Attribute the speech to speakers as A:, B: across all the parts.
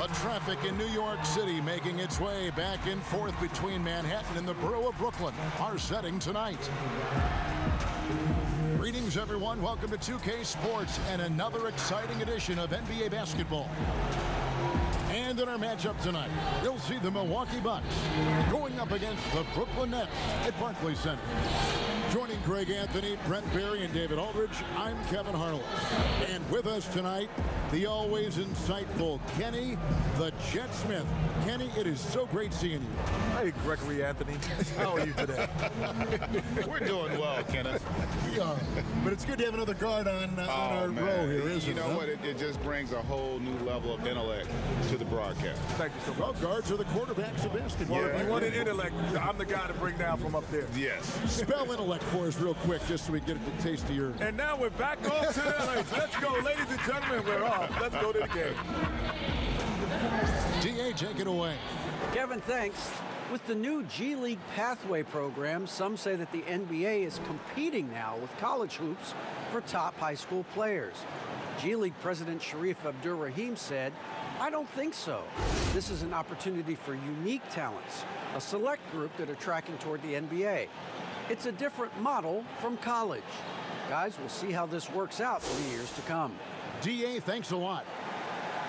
A: The traffic in New York City making its way back and forth between Manhattan and the borough of Brooklyn. Our setting tonight. Greetings, everyone. Welcome to 2K Sports and another exciting edition of NBA basketball. And in our matchup tonight, you'll see the Milwaukee Bucks going up against the Brooklyn Nets at Barclays Center. Joining Greg Anthony, Brent Barry, and David Aldridge, I'm Kevin Harlan. And with us tonight, the always insightful Kenny, the Jet Smith. Kenny, it is so great seeing you.
B: Hey, Gregory Anthony. How are you today?
C: We're doing well, Kenneth.
A: We are. But it's good to have another guard on our row here, isn't it?
C: You know what? It just brings a whole new level of intellect to the broadcast.
B: Thank you so much.
A: Well, guards are the quarterbacks of basketball.
B: Well, if you wanted intellect, I'm the guy to bring down from up there.
C: Yes.
A: Spell intellect for us real quick, just so we get a taste of your...
B: And now we're back off to the legs. Let's go, ladies and gentlemen. We're off. Let's go to the game.
A: DA, take it away.
D: Kevin, thanks. With the new G League Pathway program, some say that the NBA is competing now with college hoops for top high school players. G League President Sharif Abdur-Rahim said, "I don't think so. This is an opportunity for unique talents, a select group that are tracking toward the NBA. It's a different model from college. Guys, we'll see how this works out for the years to come."
A: DA, thanks a lot.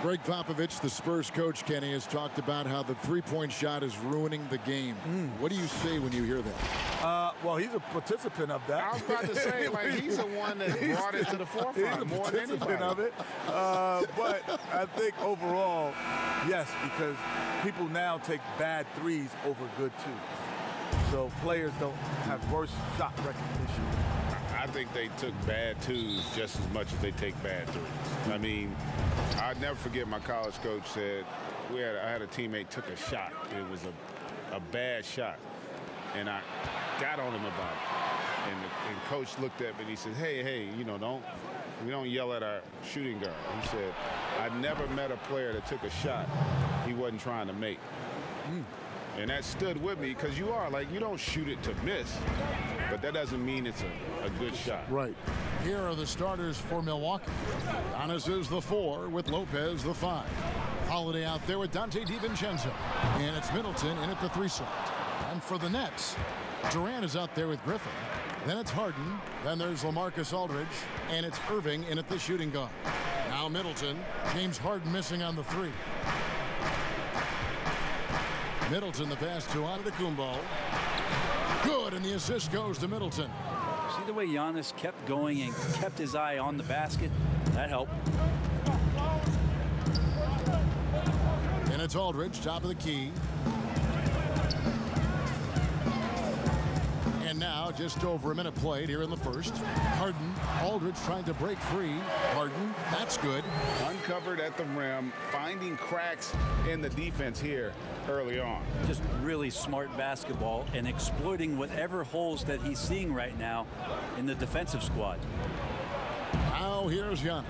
A: Greg Popovich, the Spurs coach, Kenny, has talked about how the three-point shot is ruining the game. What do you say when you hear that?
B: Well, he's a participant of that.
C: I was about to say, like, he's the one that brought it to the forefront more than anybody.
B: Of it. But I think overall, yes, because people now take bad threes over good twos. So players don't have worse shot recognition.
C: I think they took bad twos just as much as they take bad threes. I mean, I'd never forget my college coach said, I had a teammate took a shot. It was a bad shot. And I got on him about it. And coach looked at me and he said, hey, we don't yell at our shooting guard. He said, I never met a player that took a shot he wasn't trying to make. And that stood with me because you don't shoot it to miss, but that doesn't mean it's a good shot.
A: Right. Here are the starters for Milwaukee. Giannis is the 4 with Lopez the 5. Holiday out there with Dante DiVincenzo. And it's Middleton in at the 3 slot. And for the Nets, Durant is out there with Griffin. Then it's Harden. Then there's LaMarcus Aldridge. And it's Irving in at the shooting guard. Now Middleton. James Harden missing on the 3. Middleton the pass to Antetokounmpo. Good, and the assist goes to Middleton.
E: See the way Giannis kept going and kept his eye on the basket? That helped.
A: And it's Aldridge, top of the key. And now, just over a minute played here in the first. Harden, Aldridge trying to break free. Harden, that's good.
C: Uncovered at the rim, finding cracks in the defense here early on.
E: Just really smart basketball and exploiting whatever holes that he's seeing right now in the defensive squad.
A: Now here's Giannis.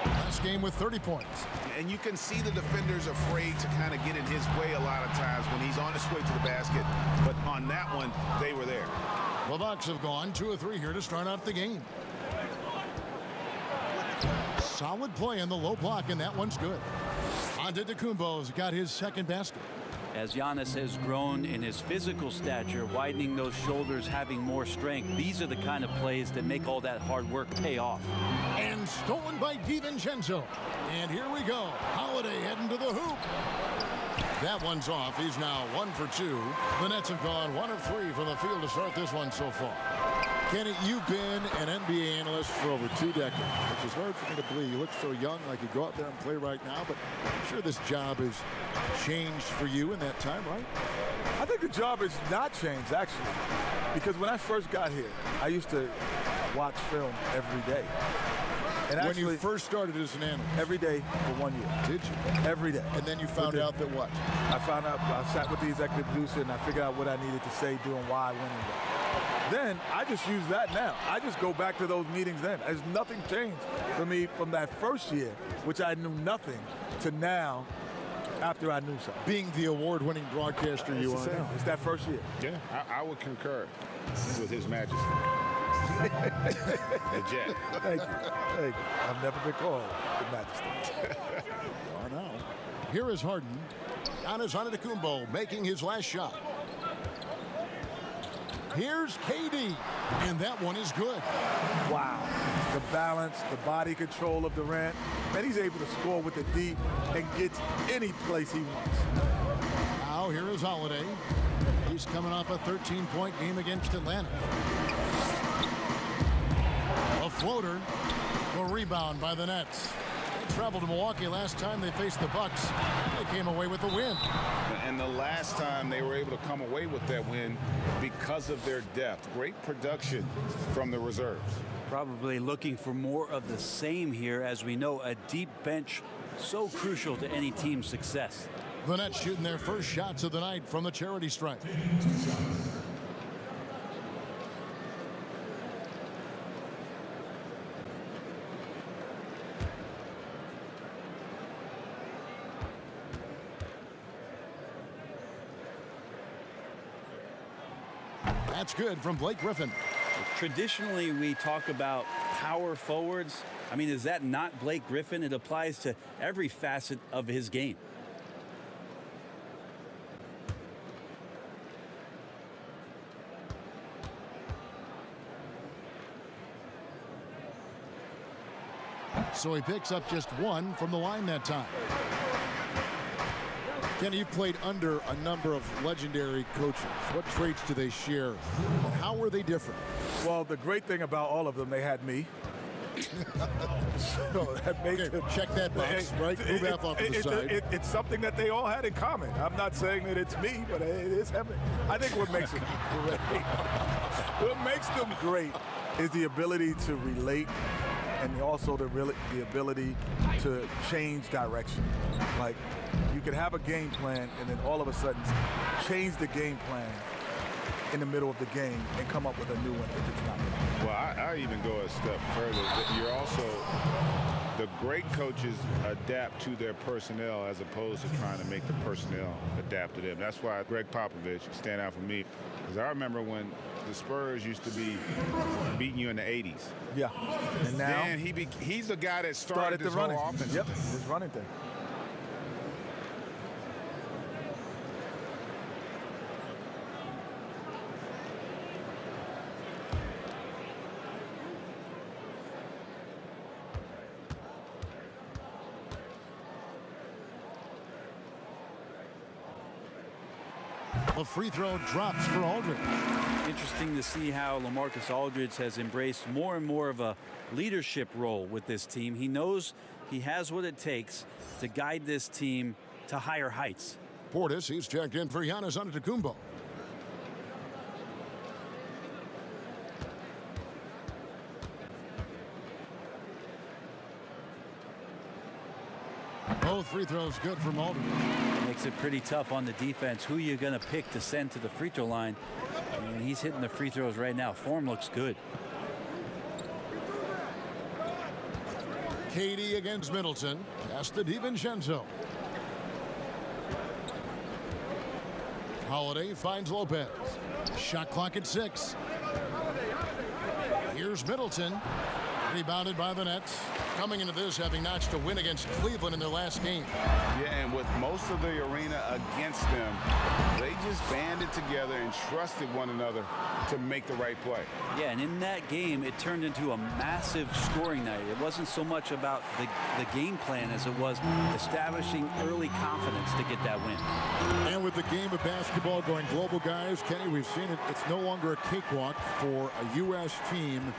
A: Last game with 30 points.
C: And you can see the defenders afraid to kind of get in his way a lot of times when he's on his way to the basket. But on that one, they were there.
A: The Bucks have gone 2 of 3 here to start out the game. Solid play in the low block, and that one's good. Antetokounmpo's got his second basket.
E: As Giannis has grown in his physical stature, widening those shoulders, having more strength, these are the kind of plays that make all that hard work pay off.
A: And stolen by DiVincenzo. And here we go. Holiday heading to the hoop. That one's off. He's now 1 for 2. The Nets have gone 1 of 3 from the field to start this one so far. Kenny, you've been an NBA analyst for over 2 decades, which is hard for me to believe. You look so young, like you go out there and play right now, but I'm sure this job has changed for you in that time, right?
B: I think the job has not changed, actually, because when I first got here, I used to watch film every day. And
A: when
B: actually,
A: you first started as an analyst?
B: Every day for 1 year.
A: Did you?
B: Every day.
A: And then you found out that what?
B: I found out, I sat with the executive producer and I figured out what I needed to say, doing why, when, and what. Then I just use that now. I just go back to those meetings then. There's nothing changed for me from that first year, which I knew nothing, to now after I knew something.
A: Being the award-winning broadcaster you are now.
B: It's that first year.
C: Yeah, I would concur with His Majesty. The Jet.
B: Thank you. Thank you. I've never been called the Majesty.
A: Oh, no. Here is Harden. Giannis Antetokounmpo making his last shot. Here's KD, and that one is good.
B: Wow. The balance, the body control of Durant. And he's able to score with the D and get any place he wants.
A: Now here is Holiday. He's coming off a 13-point game against Atlanta. A floater. A rebound by the Nets. They traveled to Milwaukee last time they faced the Bucks. They came away with the win.
C: And the last time they were able to come away with that win because of their depth. Great production from the reserves.
E: Probably looking for more of the same here. As we know, a deep bench so crucial to any team's success.
A: The Nets shooting their first shots of the night from the charity stripe. That's good from Blake Griffin.
E: Traditionally, we talk about power forwards. I mean, is that not Blake Griffin? It applies to every facet of his game.
A: So he picks up just one from the line that time. Kenny, you've played under a number of legendary coaches. What traits do they share? And how were they different?
B: Well, the great thing about all of them, they had me. So that makes
A: Okay, check that box, right? Move that off to the side.
B: It's something that they all had in common. I'm not saying that it's me, but it is him. I think what makes them great, what makes them great is the ability to relate and also the ability to change direction. Like, you could have a game plan and then all of a sudden change the game plan in the middle of the game and come up with a new one if it's not.
C: Well, I even go a step further. You're also, the great coaches adapt to their personnel as opposed to trying to make the personnel adapt to them. That's why Greg Popovich stand out for me, because I remember when the Spurs used to be beating you in the 80s.
B: Yeah, and now
C: then he's the guy that started this
B: the running.
C: whole offense.
B: Yep, this running thing.
A: A free throw drops for Aldridge.
E: Interesting to see how LaMarcus Aldridge has embraced more and more of a leadership role with this team. He knows he has what it takes to guide this team to higher heights.
A: Portis, he's checked in for Giannis Antetokounmpo. Both free throws good from Aldridge.
E: Makes it pretty tough on the defense. Who you going to pick to send to the free throw line? And he's hitting the free throws right now. Form looks good.
A: KD against Middleton. Pass to DiVincenzo. Holiday finds Lopez. Shot clock at 6. Here's Middleton. Rebounded by the Nets. Coming into this, having notched a win against Cleveland in their last game.
C: Yeah, and with most of the arena against them, they just banded together and trusted one another to make the right play.
E: Yeah, and in that game, it turned into a massive scoring night. It wasn't so much about the game plan as it was establishing early confidence to get that win.
A: And with the game of basketball going global, guys, Kenny, we've seen it. It's no longer a cakewalk for a U.S. team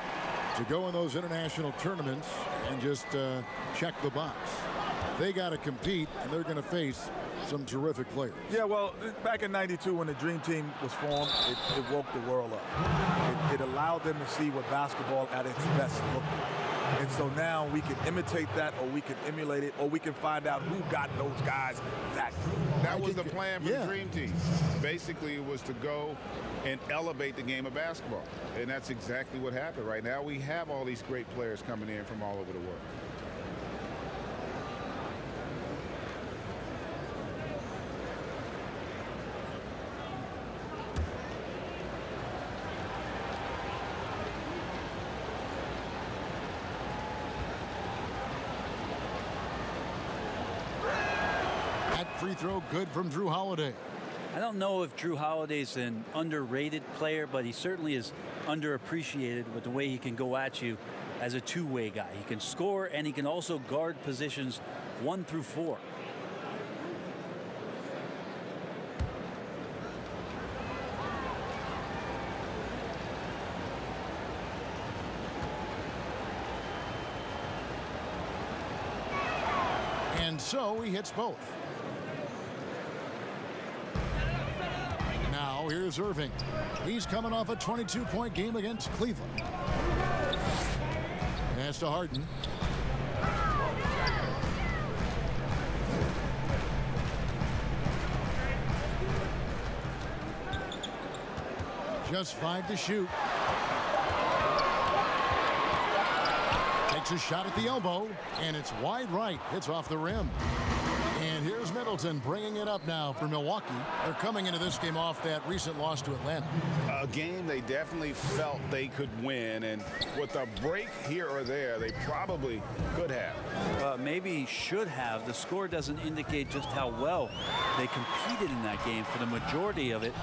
A: to go in those international tournaments and just check the box. They got to compete, and they're going to face some terrific players.
B: Yeah, well, back in '92 when the Dream Team was formed, it woke the world up. It allowed them to see what basketball at its best looked like. And so now we can imitate that, or we can emulate it, or we can find out who got those guys that good.
C: That was the plan for the Dream Team. Basically, it was to go and elevate the game of basketball. And that's exactly what happened. Right now, we have all these great players coming in from all over the world.
A: That free throw good from Drew Holiday.
E: I don't know if Drew Holiday's an underrated player, but he certainly is underappreciated with the way he can go at you as a two-way guy. He can score, and he can also guard positions 1 through 4.
A: And so he hits both. Now here's Irving. He's coming off a 22-point game against Cleveland. Pass to Harden. Just 5 to shoot. Takes a shot at the elbow, and it's wide right. It's off the rim. And here's Middleton bringing it up now for Milwaukee. They're coming into this game off that recent loss to Atlanta.
C: A game they definitely felt they could win, and with a break here or there, they probably could have.
E: Maybe should have. The score doesn't indicate just how well they competed in that game. For the majority of it,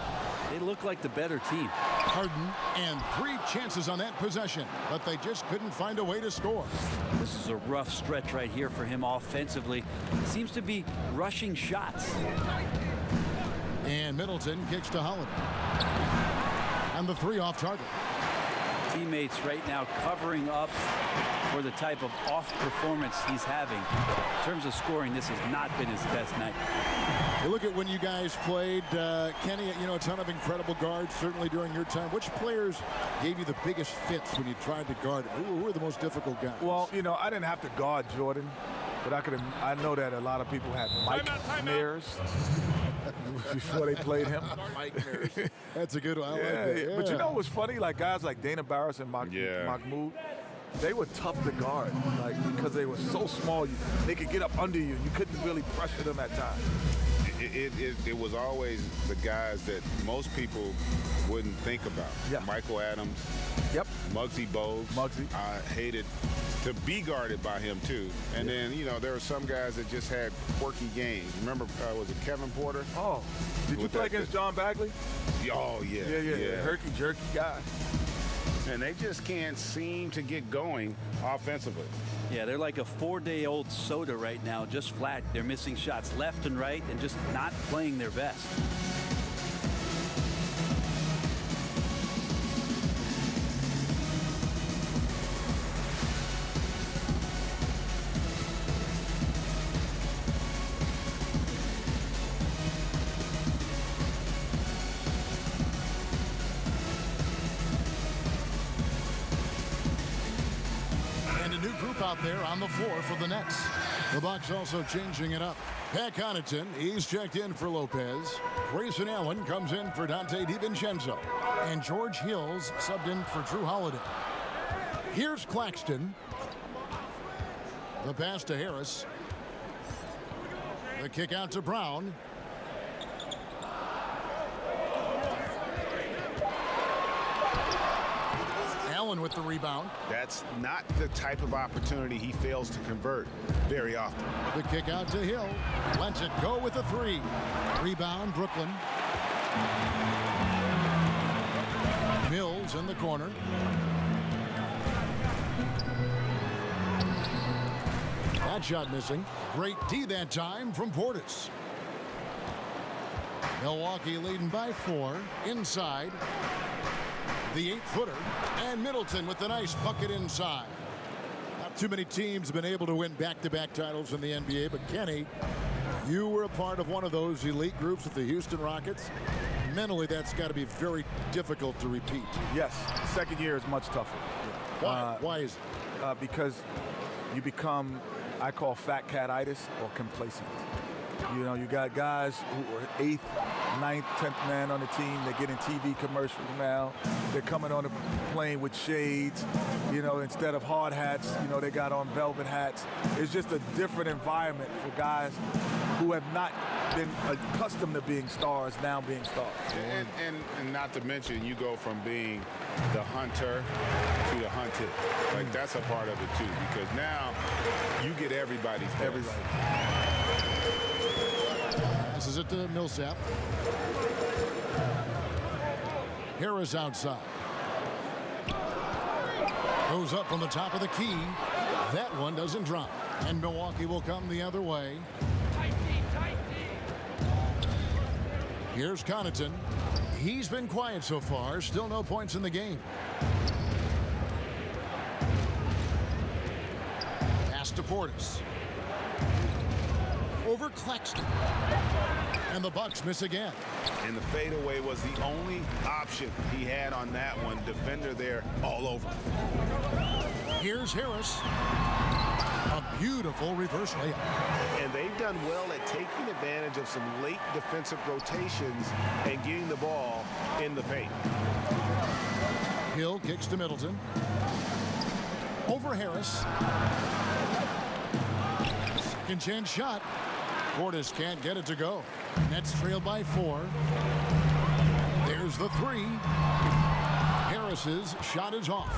E: they look like the better team.
A: Harden, and 3 chances on that possession, but they just couldn't find a way to score.
E: This is a rough stretch right here for him offensively. Seems to be rushing shots.
A: And Middleton kicks to Holiday. And the 3 off target.
E: Teammates right now covering up for the type of off performance he's having. In terms of scoring, this has not been his best night.
A: You look at when you guys played, Kenny, you know, a ton of incredible guards, certainly during your time. Which players gave you the biggest fits when you tried to guard them? Who were the most difficult guys?
B: Well, you know, I didn't have to guard Jordan, but I know that a lot of people had Mike Mears before they played him.
A: Mike Mears. That's a good one. I like
B: Yeah,
A: that. Yeah.
B: but you know what's funny? Like guys like Dana Barris and Mahmoud, they were tough to guard, like because they were so small. They could get up under you. You couldn't really pressure them at times.
C: It was always the guys that most people wouldn't think about.
B: Yeah.
C: Michael Adams.
B: Yep.
C: Muggsy Bogues. I hated to be guarded by him too. And then, you know, there were some guys that just had quirky games. Remember, was it Kevin Porter?
B: Oh, did you play against John Bagley?
C: Oh, yeah.
B: Yeah. Herky jerky guy.
C: And they just can't seem to get going offensively.
E: Yeah, they're like a 4-day-old soda right now, just flat. They're missing shots left and right and just not playing their best.
A: Out there on the floor for the Nets. The Bucks also changing it up. Pat Connaughton, he's checked in for Lopez. Grayson Allen comes in for Dante DiVincenzo. And George Hills subbed in for Drew Holiday. Here's Claxton. The pass to Harris. The kick out to Brown. Allen with the rebound.
C: That's not the type of opportunity he fails to convert very often.
A: The kick out to Hill. Lets it go with a 3. Rebound, Brooklyn. Mills in the corner. That shot missing. Great D that time from Portis. Milwaukee leading by 4. Inside. The 8-footer, and Middleton with the nice bucket inside. Not too many teams have been able to win back-to-back titles in the NBA, but Kenny, you were a part of one of those elite groups with the Houston Rockets. Mentally, that's got to be very difficult to repeat.
B: Yes, the second year is much tougher.
A: Why is it?
B: Because you become, I call fat cat-itis or complacent. You know, you got guys who are 8th, 9th, 10th man on the team. They're getting TV commercials now. They're coming on the plane with shades. You know, instead of hard hats, you know, they got on velvet hats. It's just a different environment for guys who have not been accustomed to being stars, now being stars.
C: And not to mention, you go from being the hunter to the hunted. Like, that's a part of it, too, because now you get everybody's best.
A: Passes it to Millsap. Harris outside. Goes up from the top of the key. That one doesn't drop. And Milwaukee will come the other way. Here's Connaughton. He's been quiet so far. Still no points in the game. Pass to Portis. Over Claxton. And the Bucks miss again.
C: And the fadeaway was the only option he had on that one. Defender there all over.
A: Here's Harris. A beautiful reverse layup.
F: And they've done well at taking advantage of some late defensive rotations and getting the ball in the paint.
A: Hill kicks to Middleton. Over Harris. Second chance shot. Portis can't get it to go. Nets trailed by 4. There's the 3. Harris's shot is off.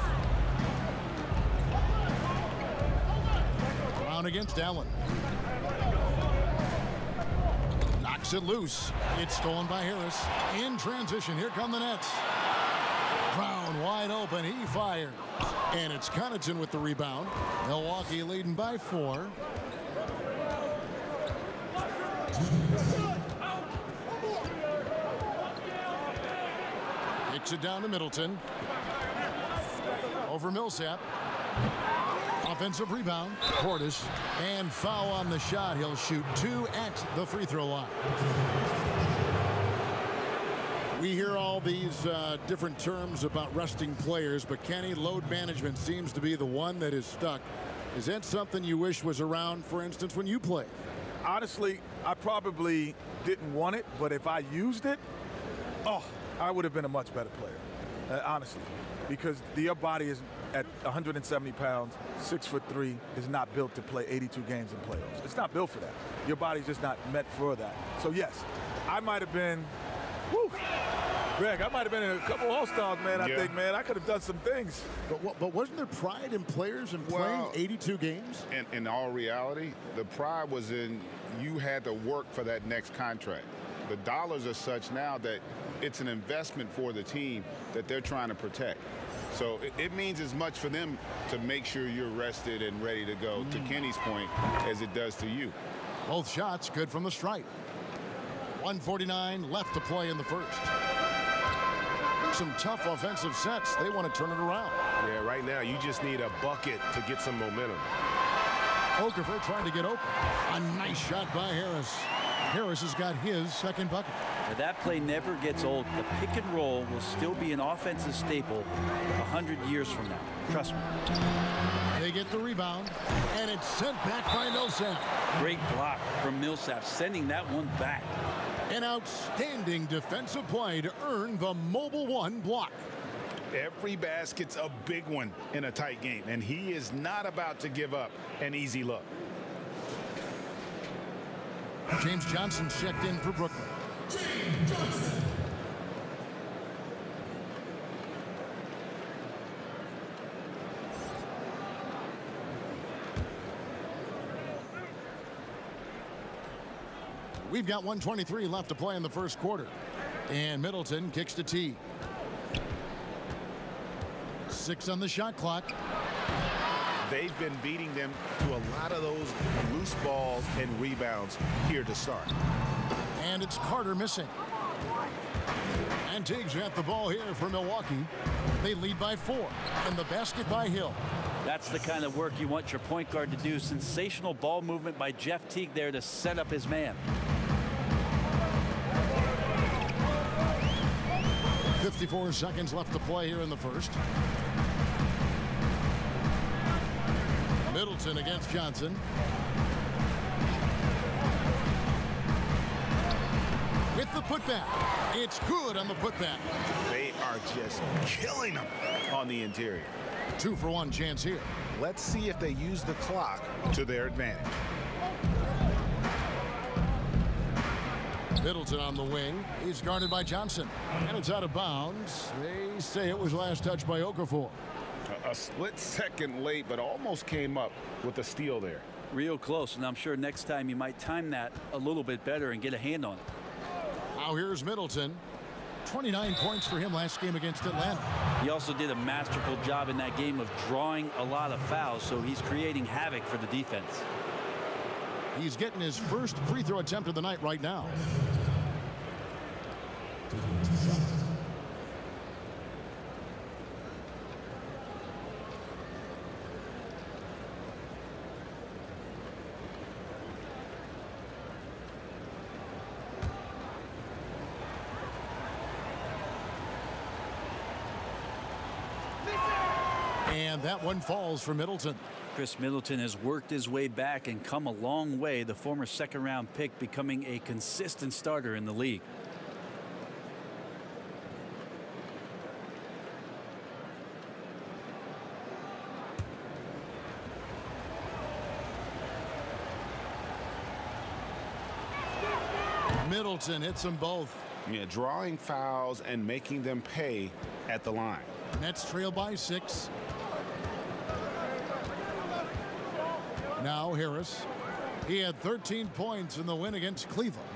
A: Brown against Allen. Knocks it loose. It's stolen by Harris. In transition, here come the Nets. Brown wide open. He fires. And it's Connaughton with the rebound. Milwaukee leading by 4. Kicks it down to Middleton. Over Millsap. Offensive rebound. Portis. And foul on the shot. He'll shoot 2 at the free throw line. We hear all these different terms about resting players, but Kenny, load management seems to be the one that is stuck. Is that something you wish was around, for instance, when you played?
B: Honestly, I probably didn't want it, but if I used it, I would have been a much better player, honestly, because your body is at 170 pounds, 6'3", is not built to play 82 games in playoffs. It's not built for that. Your body's just not meant for that. So yes, I might have been, Greg, I might have been in a couple All-Stars, man. I think, man, I could have done some things.
A: But wasn't there pride in players in playing 82 games?
C: In all reality, the pride was in you had to work for that next contract. The dollars are such now that it's an investment for the team that they're trying to protect. So it means as much for them to make sure you're rested and ready to go, to Kenny's point, as it does to you.
A: Both shots good from the stripe. 1:49 left to play in the first. Some tough offensive sets. They want to turn it around.
F: Yeah, right now you just need a bucket to get some momentum.
A: Okafor trying to get open. A nice shot by Harris. Harris has got his second bucket.
E: Now that play never gets old. The pick and roll will still be an offensive staple 100 years from now. Trust me.
A: They get the rebound, and it's sent back by Millsap.
E: Great block from Millsap, sending that one back.
A: An outstanding defensive play to earn the Mobile One block.
C: Every basket's a big one in a tight game, and he is not about to give up an easy look.
A: James Johnson checked in for Brooklyn. James Johnson. We've got 1:23 left to play in the first quarter. And Middleton kicks to T. 6 on the shot clock.
F: They've been beating them to a lot of those loose balls and rebounds here to start.
A: And it's Carter missing. And Tiggs got the ball here for Milwaukee. They lead by 4. And the basket by Hill.
E: That's the kind of work you want your point guard to do. Sensational ball movement by Jeff Teague there to set up his man.
A: 54 seconds left to play here in the first. Middleton against Johnson. With the putback. It's good on the putback.
F: They are just killing them on the interior.
A: 2-for-1 chance here.
F: Let's see if they use the clock to their advantage.
A: Middleton on the wing. He's guarded by Johnson. And it's out of bounds. They say it was last touched by Okafor.
C: A split second late, but almost came up with a steal there.
E: Real close, and I'm sure next time you might time that a little bit better and get a hand on it.
A: Now here's Middleton. 29 points for him last game against Atlanta.
E: He also did a masterful job in that game of drawing a lot of fouls, so he's creating havoc for the defense.
A: He's getting his first free throw attempt of the night right now. And that one falls for Middleton.
E: Chris Middleton has worked his way back and come a long way, the former second-round pick becoming a consistent starter in the league.
A: Middleton hits them both.
C: Yeah, drawing fouls and making them pay at the line.
A: Nets trail by 6. Now Harris. He had 13 points in the win against Cleveland.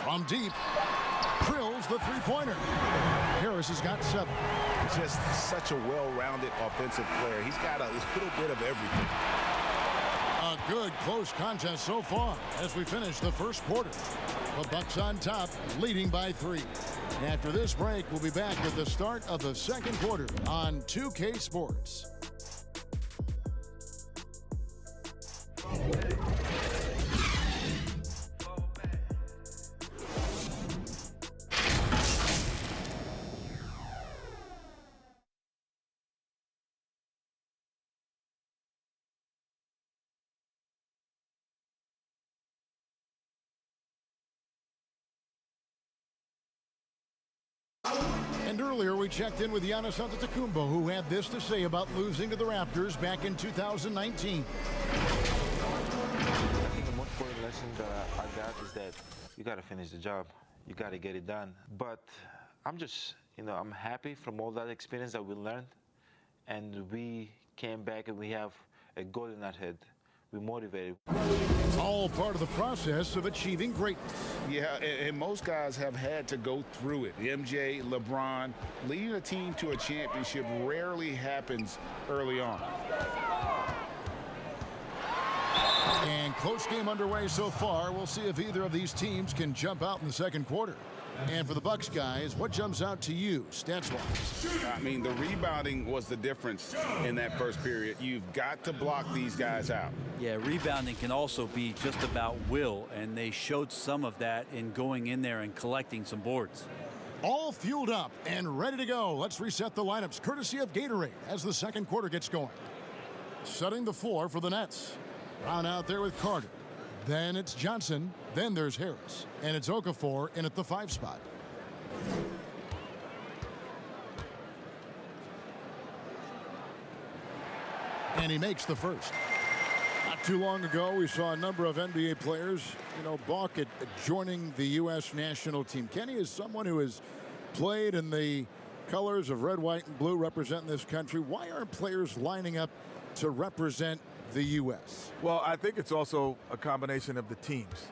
A: From deep, drills the three-pointer. Harris has got 7.
F: Just such a well-rounded offensive player. He's got a little bit of everything.
A: A good close contest so far as we finish the first quarter. The Bucks on top, leading by 3. After this break, we'll be back with the start of the second quarter on 2K Sports. And earlier we checked in with Giannis Antetokounmpo, who had this to say about losing to the Raptors back in 2019.
G: I think the most important lesson that I got is that you got to finish the job. You got to get it done. But I'm just, I'm happy from all that experience that we learned. And we came back and we have a goal in our head. We're motivated.
A: It's all part of the process of achieving greatness.
C: Yeah, and most guys have had to go through it. MJ, LeBron, leading a team to a championship rarely happens early on.
A: And close game underway so far. We'll see if either of these teams can jump out in the second quarter. And for the Bucks guys, what jumps out to you stats-wise?
C: I mean, the rebounding was the difference in that first period. You've got to block these guys out.
E: Yeah, rebounding can also be just about will, and they showed some of that in going in there and collecting some boards.
A: All fueled up and ready to go. Let's reset the lineups courtesy of Gatorade as the second quarter gets going. Setting the floor for the Nets. Brown out there with Carter. Then it's Johnson. Then there's Harris. And it's Okafor in at the 5 spot. And he makes the first. Not too long ago, we saw a number of NBA players, balk at joining the U.S. national team. Kenny is someone who has played in the colors of red, white, and blue representing this country. Why aren't players lining up to represent the U.S.?
B: Well, I think it's also a combination of the teams.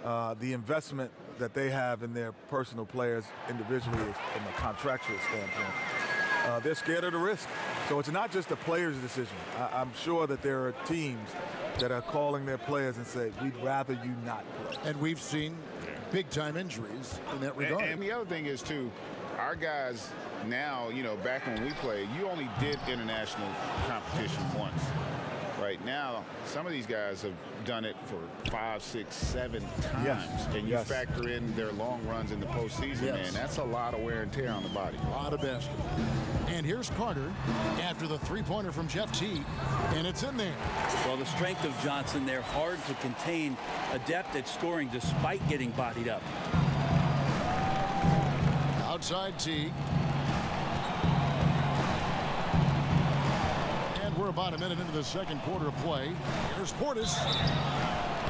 B: The investment that they have in their personal players individually is from a contractual standpoint. They're scared of the risk. So it's not just the player's decision. I'm sure that there are teams that are calling their players and say, we'd rather you not play.
A: And we've seen big-time injuries in that regard.
C: And the other thing is, too, our guys now, back when we played, you only did international competition once. Right now, some of these guys have done it for 5, 6, 7 times.
B: Yes.
C: And you factor in their long runs in the postseason, man, that's a lot of wear and tear on the body.
A: A lot of basketball. And here's Carter after the three-pointer from Jeff Teague, and it's in there.
E: Well, the strength of Johnson, they're hard to contain, adept at scoring despite getting bodied up.
A: Outside Teague. We're about a minute into the second quarter of play. Here's Portis.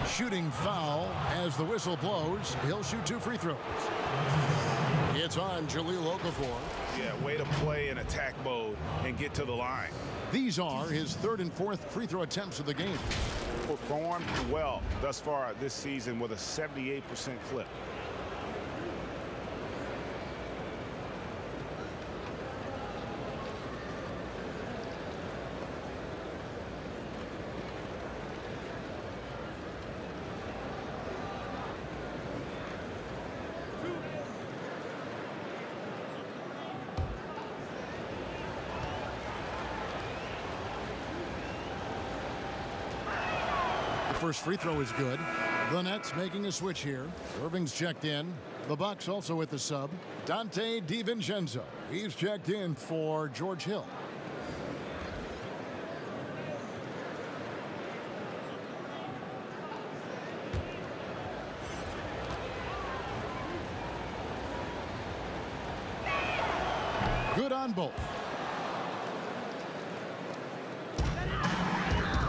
A: Shooting foul as the whistle blows. He'll shoot 2 free throws. It's on Jahlil Okafor.
C: Yeah, way to play in attack mode and get to the line.
A: These are his third and fourth free throw attempts of the game.
C: Performed well thus far this season with a 78% clip.
A: First free throw is good. The Nets making a switch here. Irving's checked in. The Bucks also with the sub. Dante DiVincenzo. He's checked in for George Hill. Good on both.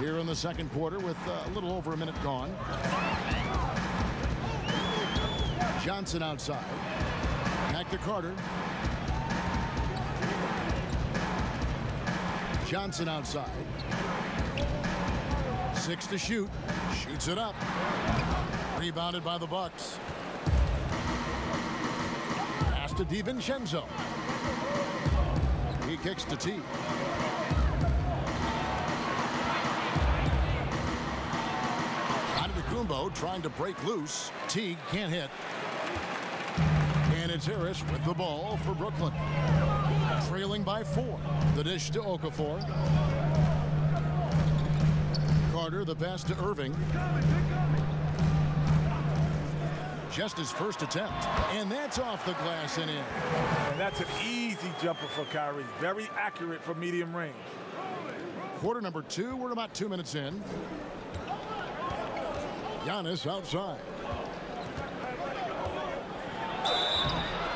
A: Here in the second quarter with a little over a minute gone. Johnson outside. Back to Carter. Johnson outside. 6 to shoot. Shoots it up. Rebounded by the Bucks. Pass to DiVincenzo. He kicks to T. Kumbo trying to break loose. Teague can't hit. And it's Harris with the ball for Brooklyn. Trailing by 4. The dish to Okafor. Carter the pass to Irving. Just his first attempt. And that's off the glass and in.
B: And that's an easy jumper for Kyrie. Very accurate for medium range.
A: Quarter number 2. We're about 2 minutes in. Giannis outside.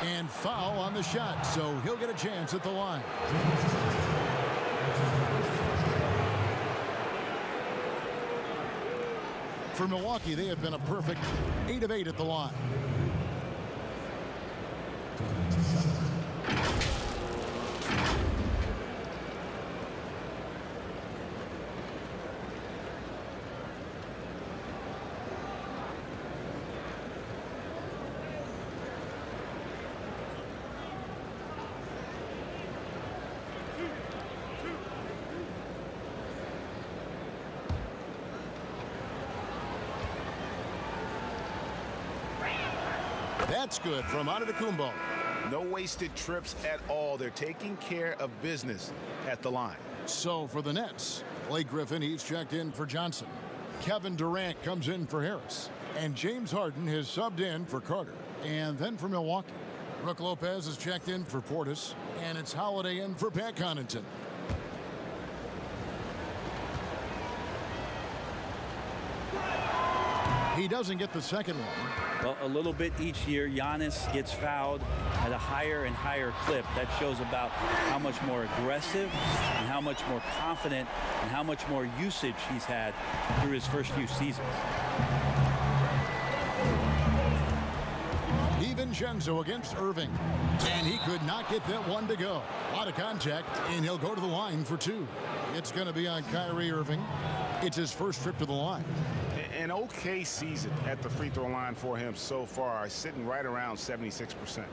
A: And foul on the shot, so he'll get a chance at the line. For Milwaukee, they have been a perfect 8 of 8 at the line. That's good from Antetokounmpo.
F: No wasted trips at all. They're taking care of business at the line.
A: So for the Nets, Blake Griffin, he's checked in for Johnson. Kevin Durant comes in for Harris. And James Harden has subbed in for Carter. And then for Milwaukee, Brook Lopez is checked in for Portis. And it's Holiday in for Pat Connaughton. He doesn't get the second one.
E: Well, a little bit each year, Giannis gets fouled at a higher and higher clip. That shows about how much more aggressive and how much more confident and how much more usage he's had through his first few seasons.
A: DiVincenzo against Irving. And he could not get that one to go. A lot of contact, and he'll go to the line for 2. It's going to be on Kyrie Irving. It's his first trip to the line.
C: An okay season at the free throw line for him so far, sitting right around 76%.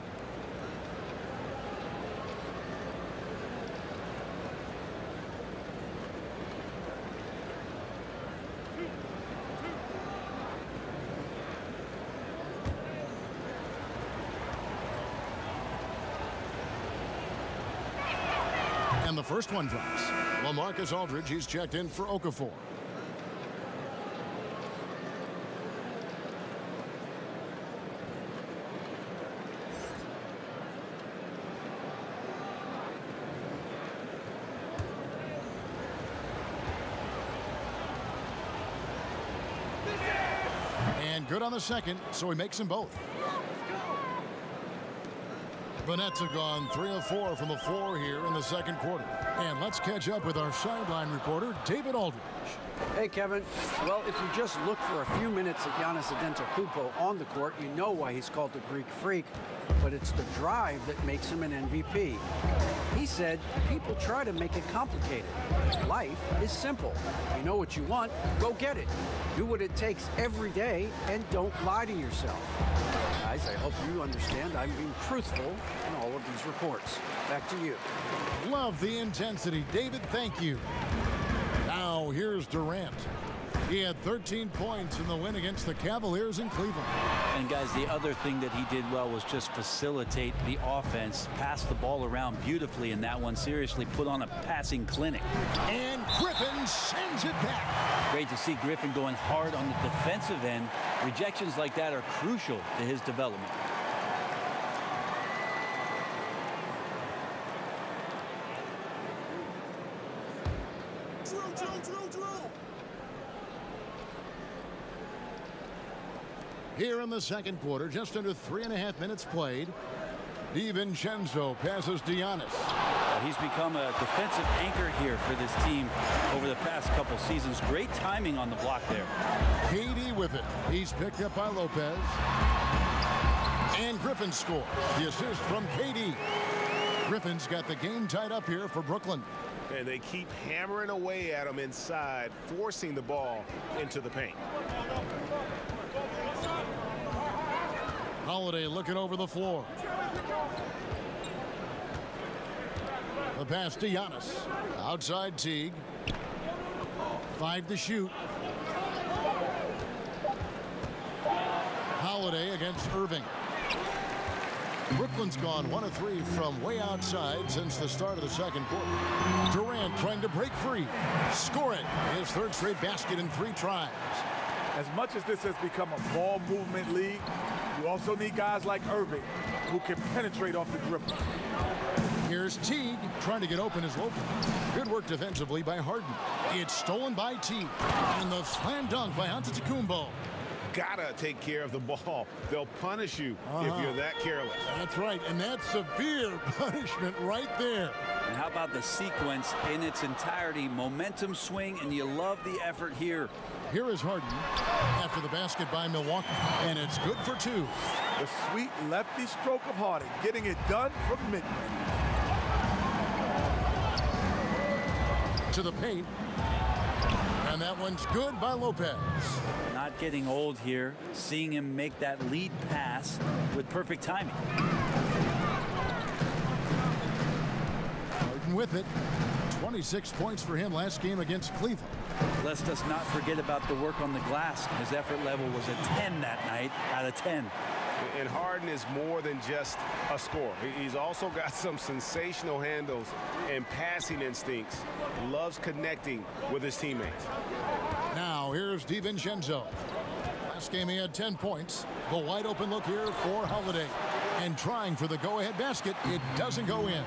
A: And the first one drops. LaMarcus Aldridge, he's checked in for Okafor. And good on the second, so he makes them both. The Nets have gone 3 of 4 from the floor here in the second quarter. And let's catch up with our sideline reporter, David Aldridge.
D: Hey, Kevin. Well, if you just look for a few minutes at Giannis Antetokounmpo on the court, you know why he's called the Greek Freak. But it's the drive that makes him an MVP. He said people try to make it complicated. Life is simple. You know what you want, go get it. Do what it takes every day and don't lie to yourself. Guys, I hope you understand I'm being truthful in all of these reports. Back to you.
A: Love the intensity. David, thank you. Now, here's Durant. He had 13 points in the win against the Cavaliers in Cleveland.
E: And guys, the other thing that he did well was just facilitate the offense, pass the ball around beautifully in that one. Seriously, put on a passing clinic.
A: And Griffin sends it back.
E: Great to see Griffin going hard on the defensive end. Rejections like that are crucial to his development.
A: Here in the second quarter, just under 3.5 minutes played, DiVincenzo passes to Giannis.
E: He's become a defensive anchor here for this team over the past couple seasons. Great timing on the block there.
A: KD with it. He's picked up by Lopez. And Griffin scores. The assist from KD. Griffin's got the game tied up here for Brooklyn.
F: And they keep hammering away at him inside, forcing the ball into the paint.
A: Holiday looking over the floor. The pass to Giannis. Outside Teague. 5 to shoot. Holiday against Irving. Brooklyn's gone 1 of 3 from way outside since the start of the second quarter. Durant trying to break free. Score it. His third straight basket in 3 tries.
B: As much as this has become a ball movement league, you also need guys like Irving who can penetrate off the dribble.
A: Here's Teague trying to get open as Lopez. Good work defensively by Harden. It's stolen by Teague. And the slam dunk by Antetokounmpo.
F: Gotta take care of the ball. They'll punish you if you're that careless.
A: That's right, and that's severe punishment right there.
E: And how about the sequence in its entirety? Momentum swing, and you love the effort here.
A: Here is Harden after the basket by Milwaukee, and it's good for 2.
B: The sweet lefty stroke of Harden, getting it done from mid-range.
A: To the paint, and that one's good by Lopez.
E: Not getting old here, seeing him make that lead pass with perfect timing.
A: Harden with it. 26 points for him last game against Cleveland.
E: Let's us not forget about the work on the glass. His effort level was a 10 that night out of 10.
F: And Harden is more than just a scorer. He's also got some sensational handles and passing instincts. Loves connecting with his teammates.
A: Now here's DiVincenzo. Last game he had 10 points. The wide open look here for Holiday. And trying for the go-ahead basket. It doesn't go in.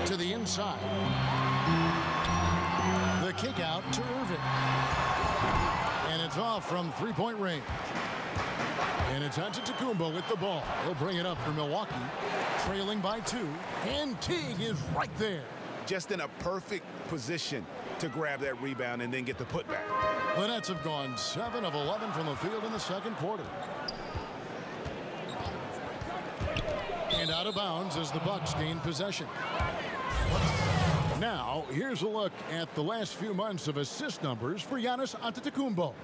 A: To the inside. The kick out to Irving. And it's off from 3-point range. And it's Antetokounmpo with the ball. He'll bring it up for Milwaukee. Trailing by 2. And Teague is right there.
F: Just in a perfect position to grab that rebound and then get the putback.
A: The Nets have gone 7 of 11 from the field in the second quarter. And out of bounds as the Bucks gain possession. Now, here's a look at the last few months of assist numbers for Giannis Antetokounmpo.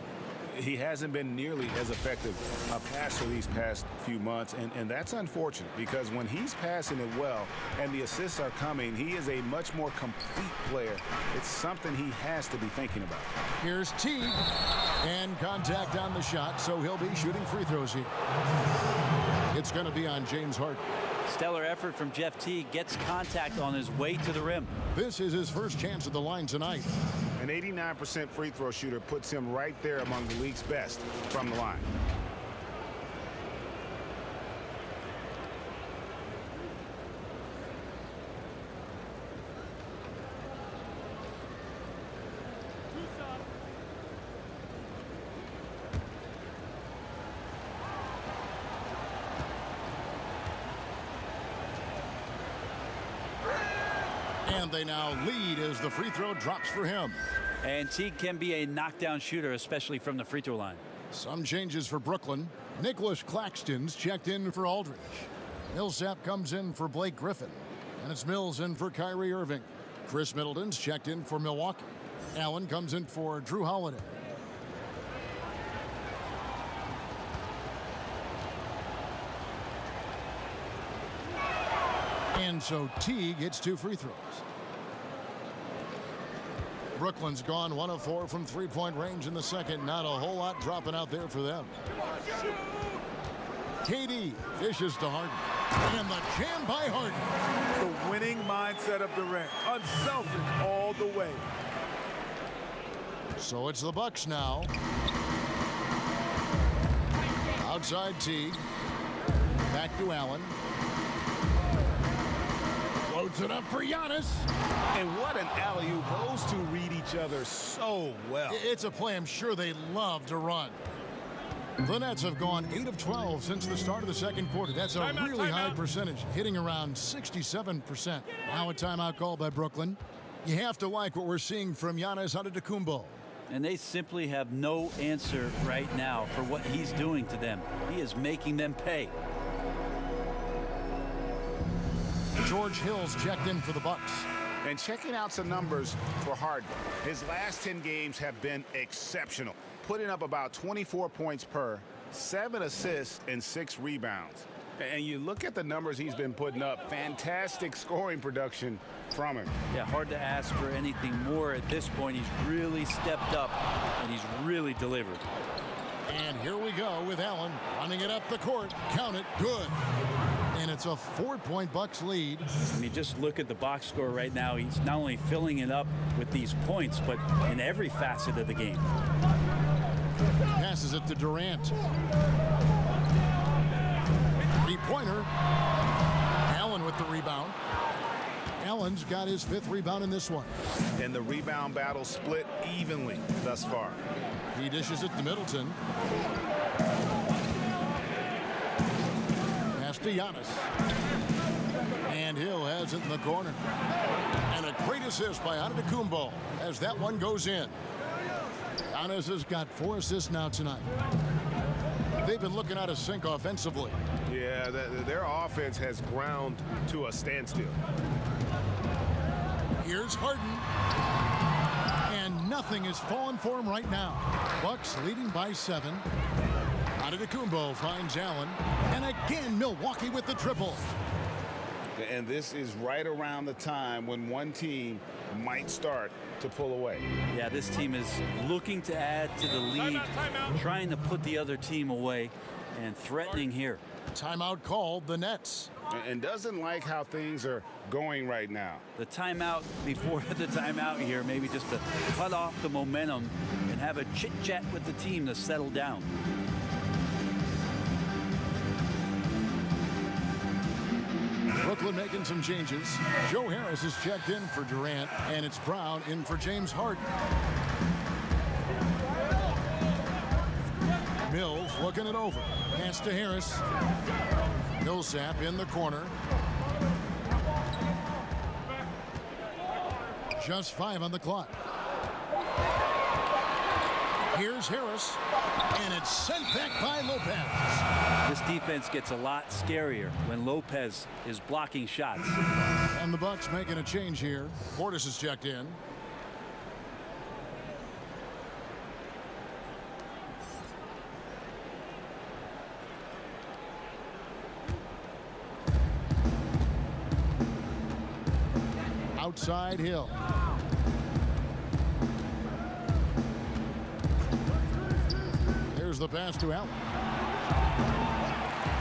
F: He hasn't been nearly as effective a passer these past few months, and that's unfortunate because when he's passing it well and the assists are coming, he is a much more complete player. It's something he has to be thinking about.
A: Here's Teague, and contact on the shot, so he'll be shooting free throws here. It's going to be on James Harden.
E: Stellar effort from Jeff Teague, gets contact on his way to the rim.
A: This is his first chance at the line tonight.
F: An 89% free throw shooter puts him right there among the league's best from the line.
A: And they now lead as the free throw drops for him.
E: And Teague can be a knockdown shooter, especially from the free throw line.
A: Some changes for Brooklyn. Nicholas Claxton's checked in for Aldridge. Millsap comes in for Blake Griffin. And it's Mills in for Kyrie Irving. Chris Middleton's checked in for Milwaukee. Allen comes in for Drew Holiday. And so Teague hits 2 free throws. Brooklyn's gone 1 of 4 from three-point range in the second. Not a whole lot dropping out there for them. KD dishes to Harden. And the jam by Harden.
B: The winning mindset of Durant. Unselfish all the way.
A: So it's the Bucks now. Outside Teague. Back to Allen. Floats it up for Giannis.
F: And what an alley-oop. Those two read each other so well.
A: It's a play I'm sure they love to run. The Nets have gone 8 of 12 since the start of the second quarter. That's a really high percentage, hitting around 67%. Now a timeout called by Brooklyn. You have to like what we're seeing from Giannis Antetokounmpo.
E: And they simply have no answer right now for what he's doing to them. He is making them pay.
A: George Hill's checked in for the Bucks.
F: And checking out some numbers for Harden. His last 10 games have been exceptional, putting up about 24 points per, 7 assists, and 6 rebounds. And you look at the numbers he's been putting up, fantastic scoring production from him.
E: Yeah, hard to ask for anything more at this point. He's really stepped up, and he's really delivered.
A: And here we go with Allen running it up the court. Count it. Good. And it's a 4-point Bucks lead.
E: I mean, just look at the box score right now. He's not only filling it up with these points, but in every facet of the game.
A: Passes it to Durant. Three-pointer. Allen with the rebound. Allen's got his 5th rebound in this one.
F: And the rebound battle split evenly thus far.
A: He dishes it to Middleton. Pass to Giannis. And Hill has it in the corner. And a great assist by Antetokounmpo as that one goes in. Giannis has got 4 assists now tonight. They've been looking out of sync offensively.
F: Yeah, their offense has ground to a standstill.
A: Here's Harden. And nothing is falling for him right now. Bucks leading by 7. Antetokounmpo finds Allen. And again, Milwaukee with the triple.
F: And this is right around the time when one team might start to pull away.
E: Yeah, this team is looking to add to the lead, trying to put the other team away, and threatening here.
A: Timeout called, the Nets.
F: And doesn't like how things are going right now.
E: The timeout before the timeout here, maybe just to cut off the momentum and have a chit-chat with the team to settle down.
A: Brooklyn making some changes. Joe Harris is checked in for Durant, and it's Brown in for James Harden. Mills looking it over. Pass to Harris. Millsap in the corner. Just 5 on the clock. Here's Harris, and it's sent back by Lopez.
E: This defense gets a lot scarier when Lopez is blocking shots.
A: And the Bucks making a change here. Portis is checked in. Outside Hill. Here's the pass to Allen.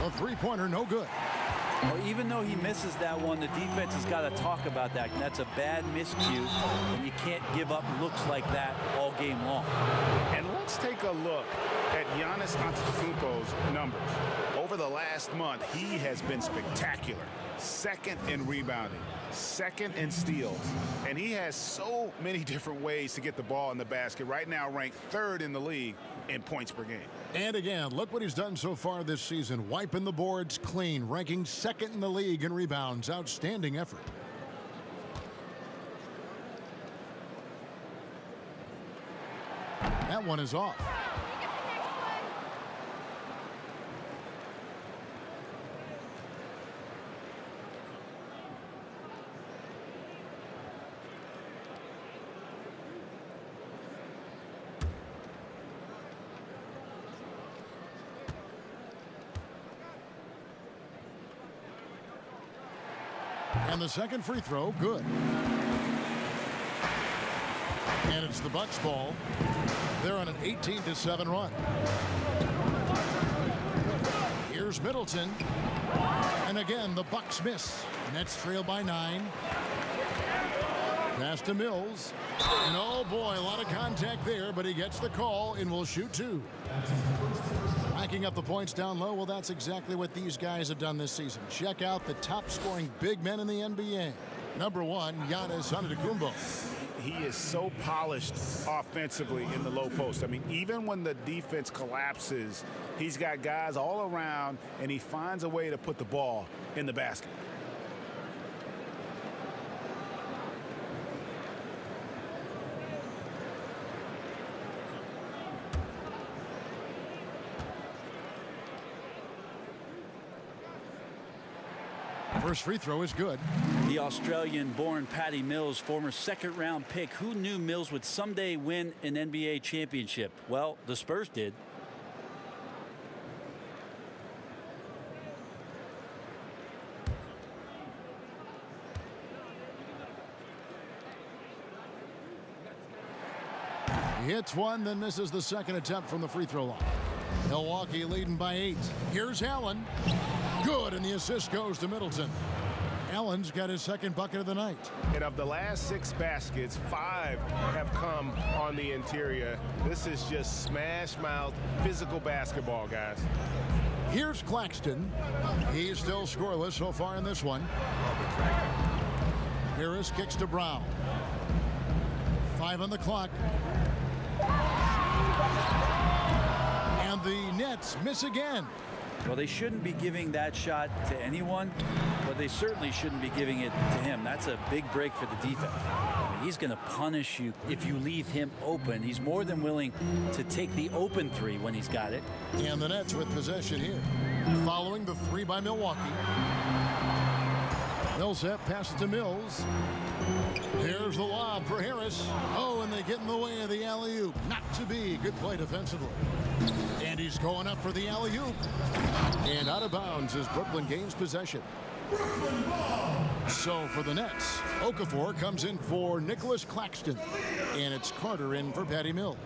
A: The three-pointer, no good.
E: Well, even though he misses that one, the defense has got to talk about that. And that's a bad miscue, and you can't give up looks like that all game long.
F: And let's take a look at Giannis Antetokounmpo's numbers. Over the last month, he has been spectacular. 2nd in rebounding, 2nd in steals, and he has so many different ways to get the ball in the basket. Right now ranked 3rd in the league in points per game.
A: And again, look what he's done so far this season. Wiping the boards clean, ranking 2nd in the league in rebounds. Outstanding effort. That one is off. And the second free throw, good. And it's the Bucks ball. They're on an 18-7 run. Here's Middleton. And again, the Bucks miss. Nets trail by 9. Pass to Mills. And oh boy, a lot of contact there, but he gets the call and will shoot 2. Racking up the points down low. Well, that's exactly what these guys have done this season. Check out the top scoring big men in the NBA. Number 1, Giannis Antetokounmpo.
F: He is so polished offensively in the low post. I mean, even when the defense collapses, he's got guys all around, and he finds a way to put the ball in the basket.
A: First free throw is good.
E: The Australian-born Patty Mills, former second-round pick. Who knew Mills would someday win an NBA championship? Well, the Spurs did.
A: He hits one, then misses the second attempt from the free throw line. Milwaukee leading by 8. Here's Allen. Good, and the assist goes to Middleton. Allen's got his second bucket of the night.
H: And of the last 6 baskets, 5 have come on the interior. This is just smash-mouth physical basketball, guys.
A: Here's Claxton. He's still scoreless so far in this one. Harris kicks to Brown. 5 on the clock. And the Nets miss again.
E: Well, they shouldn't be giving that shot to anyone, but they certainly shouldn't be giving it to him. That's a big break for the defense. I mean, he's going to punish you if you leave him open. He's more than willing to take the open 3 when he's got it.
A: And the Nets with possession here. Following the 3 by Milwaukee. Millsap passes to Mills. Here's the lob for Harris. Oh, and they get in the way of the alley-oop. Not to be. Good play defensively. And he's going up for the alley-oop. And out of bounds as Brooklyn gains possession. So for the Nets, Okafor comes in for Nicholas Claxton. And it's Carter in for Patty Mills.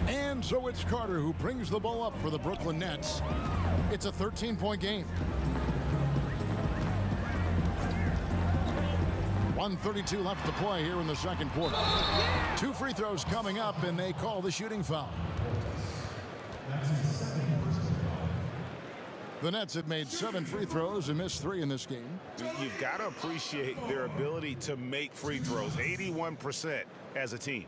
A: And so it's Carter who brings the ball up for the Brooklyn Nets. It's a 13-point game. 1:32 left to play here in the second quarter. 2 free throws coming up, and they call the shooting foul. The Nets have made 7 free throws and missed 3 in this game.
F: You've got to appreciate their ability to make free throws, 81% as a team.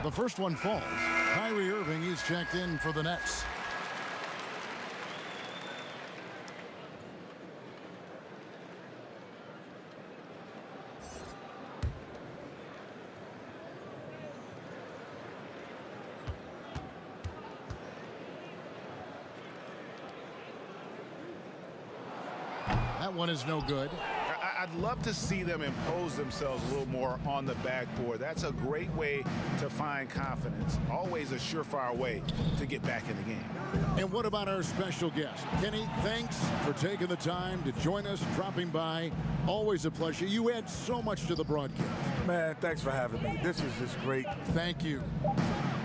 A: The first one falls. Kyrie Irving is checked in for the Nets. That one is no good.
F: I'd love to see them impose themselves a little more on the backboard. That's a great way to find confidence. Always a surefire way to get back in the game.
A: And what about our special guest? Kenny, thanks for taking the time to join us, dropping by. Always a pleasure. You add so much to the broadcast.
B: Man, thanks for having me. This is just great.
A: Thank you.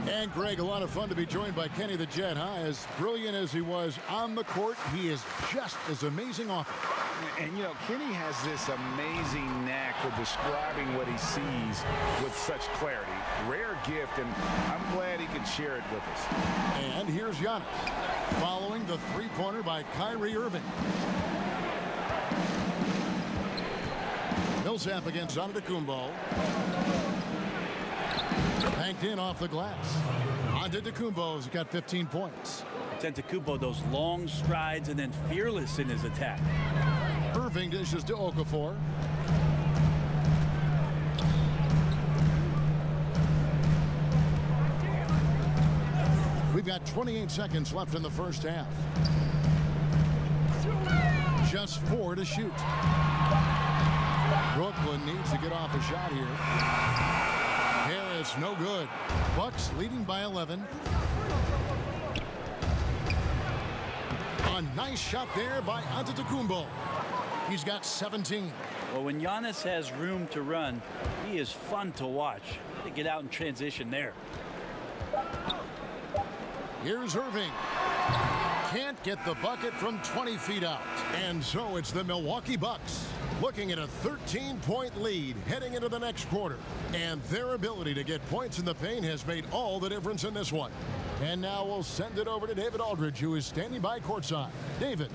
A: And Greg, a lot of fun to be joined by Kenny the Jet, huh? As brilliant as he was on the court, he is just as amazing off it.
F: And, you know, Kenny has this amazing knack for describing what he sees with such clarity. Rare gift, and I'm glad he can share it with us.
A: And here's Giannis, following the three-pointer by Kyrie Irving. Millsap against Antetokounmpo. Banked in off the glass. Antetokounmpo's got 15 points.
E: Antetokounmpo, those long strides and then fearless in his attack.
A: Irving dishes to Okafor. We've got 28 seconds left in the first half. Just 4 to shoot. Brooklyn needs to get off a shot here. Harris, no good. Bucks leading by 11. A nice shot there by Antetokounmpo. He's got 17.
E: Well, when Giannis has room to run, he is fun to watch. To get out in transition there.
A: Here's Irving. Can't get the bucket from 20 feet out. And so it's the Milwaukee Bucks looking at a 13-point lead heading into the next quarter. And their ability to get points in the paint has made all the difference in this one. And now we'll send it over to David Aldridge, who is standing by courtside. David.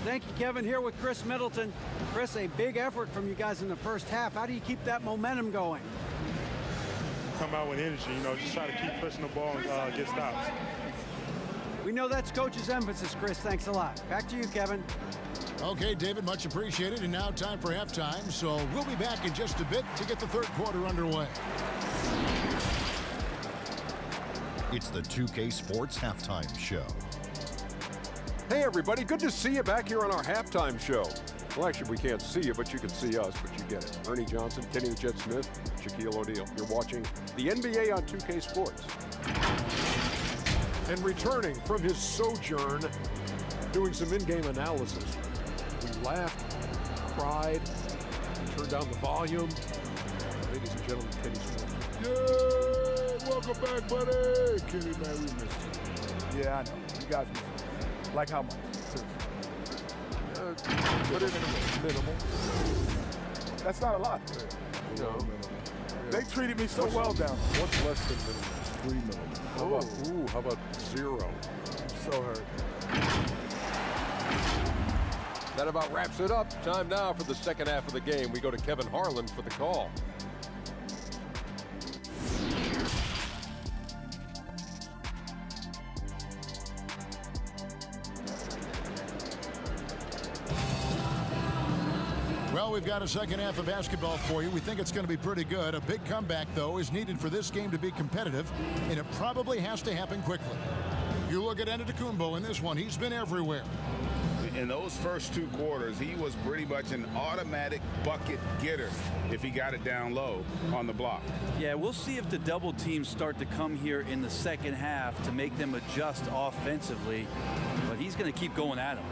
D: Thank you, Kevin. Here with Chris Middleton. Chris, a big effort from you guys in the first half. How do you keep that momentum going?
I: Come out with energy, you know, just try to keep pushing the ball and get stops.
D: We know that's coach's emphasis, Chris. Thanks a lot. Back to you, Kevin.
A: Okay, David, much appreciated. And now time for halftime. So we'll be back in just a bit to get the third quarter underway.
J: It's the 2K Sports Halftime Show.
K: Hey, everybody. Good to see you back here on our halftime show. Well, actually, we can't see you, but you can see us, but you get it. Ernie Johnson, Kenny the Jet Smith, Shaquille O'Neal. You're watching the NBA on 2K Sports. And returning from his sojourn, doing some in-game analysis. We laughed, cried, turned down the volume. Ladies and gentlemen, Kenny Smith.
B: Yeah, welcome back, buddy. Kenny, man, we missed you. Yeah, I know. You guys missed me. Like how much?
K: But it's minimal.
B: That's not a lot.
K: No.
B: They treated me so well down.
K: What's less than minimum? 3 minimum. How about 0?
B: I'm so hurt.
K: That about wraps it up. Time now for the second half of the game. We go to Kevin Harlan for the call.
A: Well, we've got a second half of basketball for you. We think it's going to be pretty good. A big comeback, though, is needed for this game to be competitive, and it probably has to happen quickly. You look at Antetokounmpo in this one. He's been everywhere.
C: In those first 2 quarters, he was pretty much an automatic bucket getter if he got it down low on the block.
E: Yeah, we'll see if the double teams start to come here in the second half to make them adjust offensively, but he's going to keep going at him.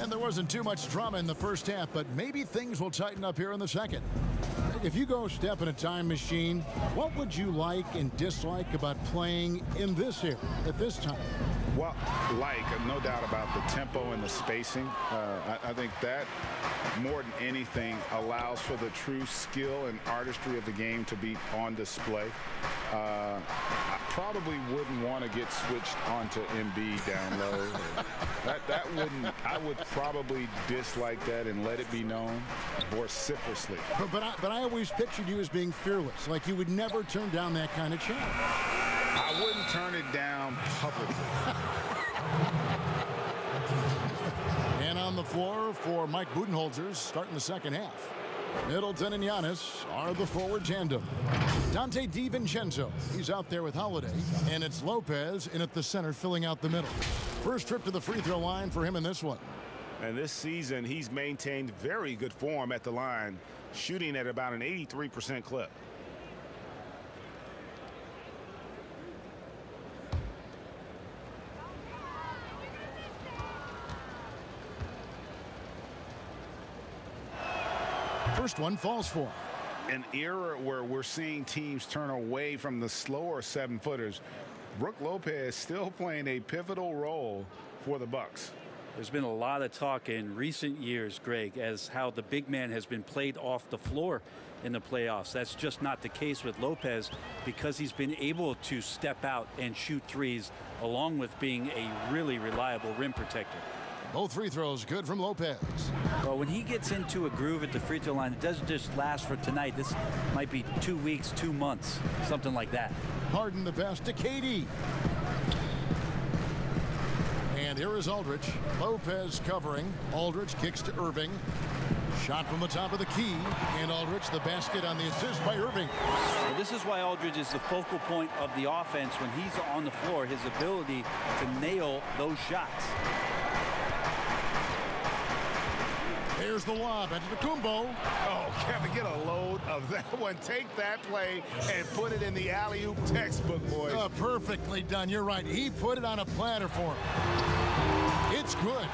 A: And there wasn't too much drama in the first half, but maybe things will tighten up here in the second. If you go step in a time machine, what would you like and dislike about playing in this era at this time?
C: Well, no doubt about the tempo and the spacing. I think that, more than anything, allows for the true skill and artistry of the game to be on display. I probably wouldn't want to get switched onto Embiid down low. I would probably dislike that and let it be known vociferously.
A: But I always pictured you as being fearless, like you would never turn down that kind of challenge.
C: I wouldn't turn it down publicly.
A: And on the floor for Mike Budenholzer starting the second half. Middleton and Giannis are the forward tandem. Dante DiVincenzo, he's out there with Holiday, and it's Lopez in at the center filling out the middle. First trip to the free throw line for him in this one.
F: And this season, he's maintained very good form at the line, shooting at about an 83% clip.
A: First one falls for him.
C: An era where we're seeing teams turn away from the slower 7-footers. Brook Lopez still playing a pivotal role
F: for the Bucks.
E: There's been a lot of talk in recent years, Greg, as how the big man has been played off the floor in the playoffs. That's just not the case with Lopez because he's been able to step out and shoot threes along with being a really reliable rim protector.
A: Both free throws good from Lopez.
E: Well, when he gets into a groove at the free throw line, it doesn't just last for tonight. This might be 2 weeks, 2 months, something like that.
A: Harden the pass to KD. And here is Aldridge. Lopez covering. Aldridge kicks to Irving. Shot from the top of the key. And Aldridge the basket on the assist by Irving.
E: Well, this is why Aldridge is the focal point of the offense when he's on the floor. His ability to nail those shots.
A: There's the lob into the Kumbo.
F: Oh, Kevin, get a load of that one. Take that play and put it in the alley-oop textbook, boys.
A: Perfectly done. You're right. He put it on a platter for him. It's good.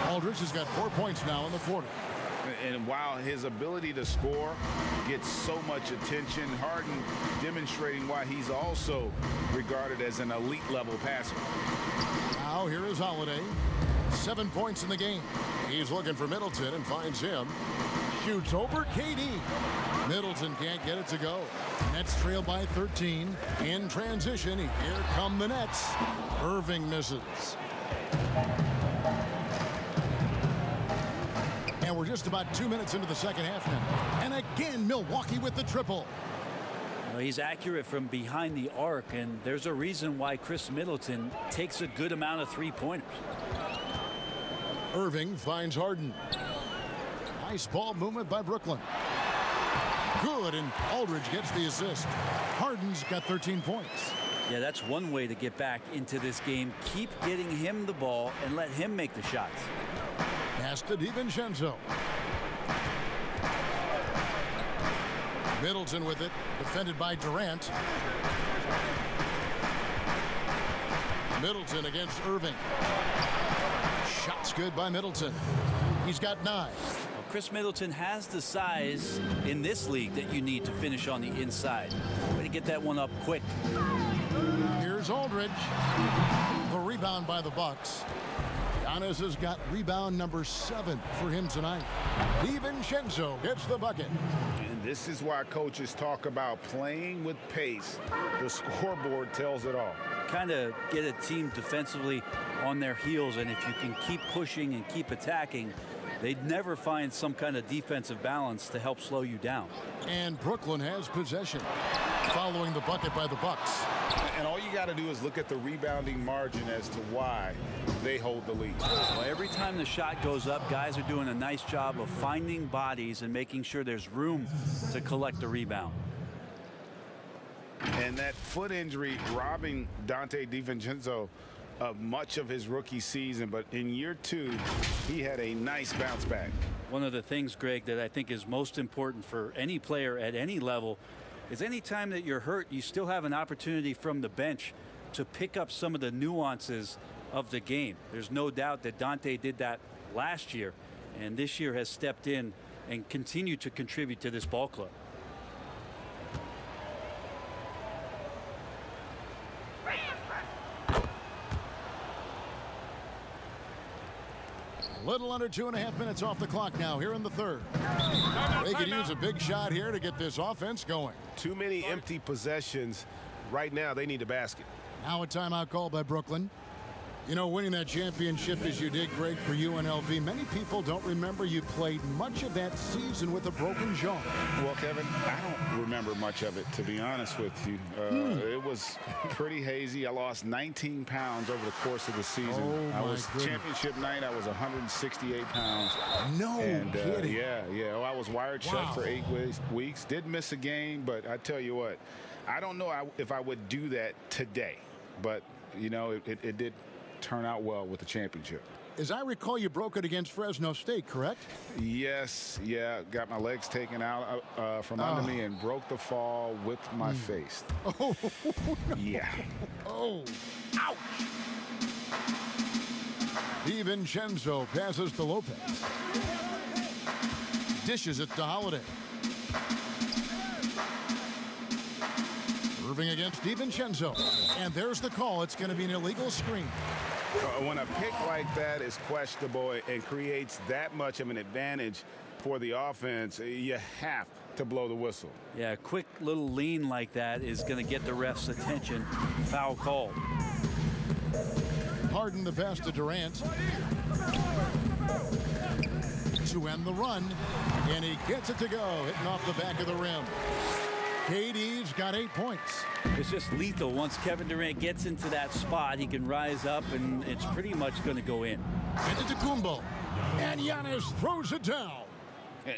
A: Aldridge has got 4 points now in the quarter.
C: And while his ability to score gets so much attention, Harden demonstrating why he's also regarded as an elite level passer.
A: Now here is Holiday. 7 points in the game. He's looking for Middleton and finds him. Shoots over KD. Middleton can't get it to go. Nets trail by 13. In transition, here come the Nets. Irving misses. And we're just about 2 minutes into the second half now. And again, Milwaukee with the triple.
E: Well, he's accurate from behind the arc, and there's a reason why Chris Middleton takes a good amount of three-pointers.
A: Irving finds Harden. Nice ball movement by Brooklyn. Good, and Aldridge gets the assist. Harden's got 13 points.
E: Yeah, that's one way to get back into this game. Keep getting him the ball and let him make the shots.
A: Pass to DiVincenzo. Middleton with it, defended by Durant. Middleton against Irving. Shots good by Middleton. He's got 9.
E: Well, Chris Middleton has the size in this league that you need to finish on the inside. Way to get that one up quick.
A: Here's Aldridge. The rebound by the Bucks. Giannis has got rebound number 7 for him tonight. DiVincenzo gets the bucket.
C: And this is why coaches talk about playing with pace. The scoreboard tells it all.
E: Kind of get a team defensively on their heels, and if you can keep pushing and keep attacking, they'd never find some kind of defensive balance to help slow you down.
A: And Brooklyn has possession following the bucket by the Bucks.
C: And all you got to do is look at the rebounding margin as to why they hold the lead.
E: Well, every time the shot goes up, guys are doing a nice job of finding bodies and making sure there's room to collect the rebound.
C: And that foot injury robbing Dante DiVincenzo of much of his rookie season, but in year 2 he had a nice bounce back.
E: One of the things, Greg, that I think is most important for any player at any level is any time that you're hurt, you still have an opportunity from the bench to pick up some of the nuances of the game. There's no doubt that Dante did that last year, and this year has stepped in and continued to contribute to this ball club.
A: Little under 2.5 minutes off the clock now here in the third. They could use a big shot here to get this offense going.
H: Too many empty possessions. Right now, they need a basket.
A: Now a timeout call by Brooklyn. You know, winning that championship as you did, Greg, for UNLV, many people don't remember you played much of that season with a broken jaw.
C: Well, Kevin, I don't remember much of it, to be honest with you. It was pretty hazy. I lost 19 pounds over the course of the season.
A: Oh,
C: I was
A: goodness.
C: Championship night, I was 168 pounds.
A: No kidding.
C: Yeah. I was wired shut for 8 weeks. Did miss a game, but I tell you what, I don't know if I would do that today. But, you know, it did turn out well with the championship.
A: As I recall, you broke it against Fresno State, correct?
C: Yes, got my legs taken out from under me and broke the fall with my face.
A: Oh, no.
C: Yeah.
A: Oh, ouch. DiVincenzo passes to Lopez. Dishes it to Holiday. Irving against DiVincenzo. And there's the call. It's going to be an illegal screen.
F: When a pick like that is questionable and creates that much of an advantage for the offense, you have to blow the whistle.
E: Yeah, a quick little lean like that is going to get the ref's attention. Foul called.
A: Harden the pass to Durant. To end the run, and he gets it to go, hitting off the back of the rim. KD's got 8 points.
E: It's just lethal. Once Kevin Durant gets into that spot, he can rise up, and it's pretty much going to go in.
A: Antetokounmpo, and Giannis throws it down.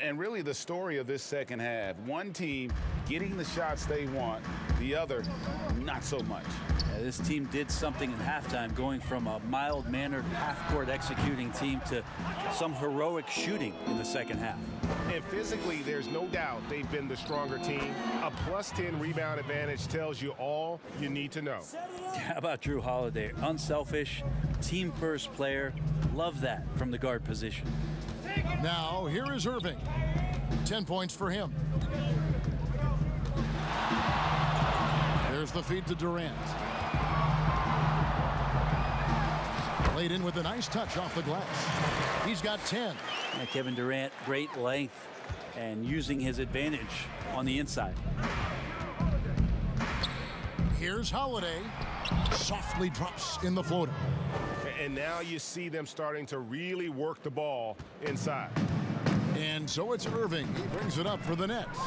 F: And really the story of this second half, one team getting the shots they want, the other not so much.
E: This team did something in halftime, going from a mild-mannered half-court executing team to some heroic shooting in the second half.
H: And physically, there's no doubt they've been the stronger team. A +10 rebound advantage tells you all you need to know.
E: How about Drew Holiday? Unselfish, team-first player. Love that from the guard position.
A: Now, here is Irving. 10 points for him. There's the feed to Durant. Played in with a nice touch off the glass. He's got 10.
E: Yeah, Kevin Durant, great length and using his advantage on the inside.
A: Here's Holiday. Softly drops in the floater.
H: And now you see them starting to really work the ball inside.
A: And so it's Irving. He brings it up for the Nets.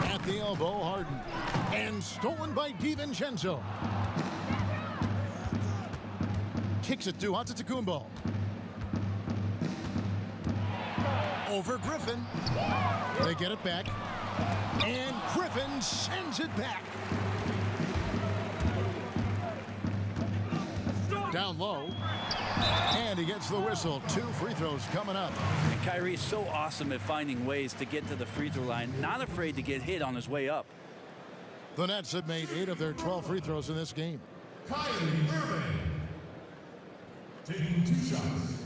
A: At the elbow, Harden. And stolen by DiVincenzo. Kicks it to Antetokounmpo. Over Griffin. They get it back. And Griffin sends it back. Down low. And he gets the whistle. 2 free throws coming up.
E: And Kyrie's so awesome at finding ways to get to the free throw line. Not afraid to get hit on his way up.
A: The Nets have made 8 of their 12 free throws in this game.
L: Kyrie Irving taking 2 shots.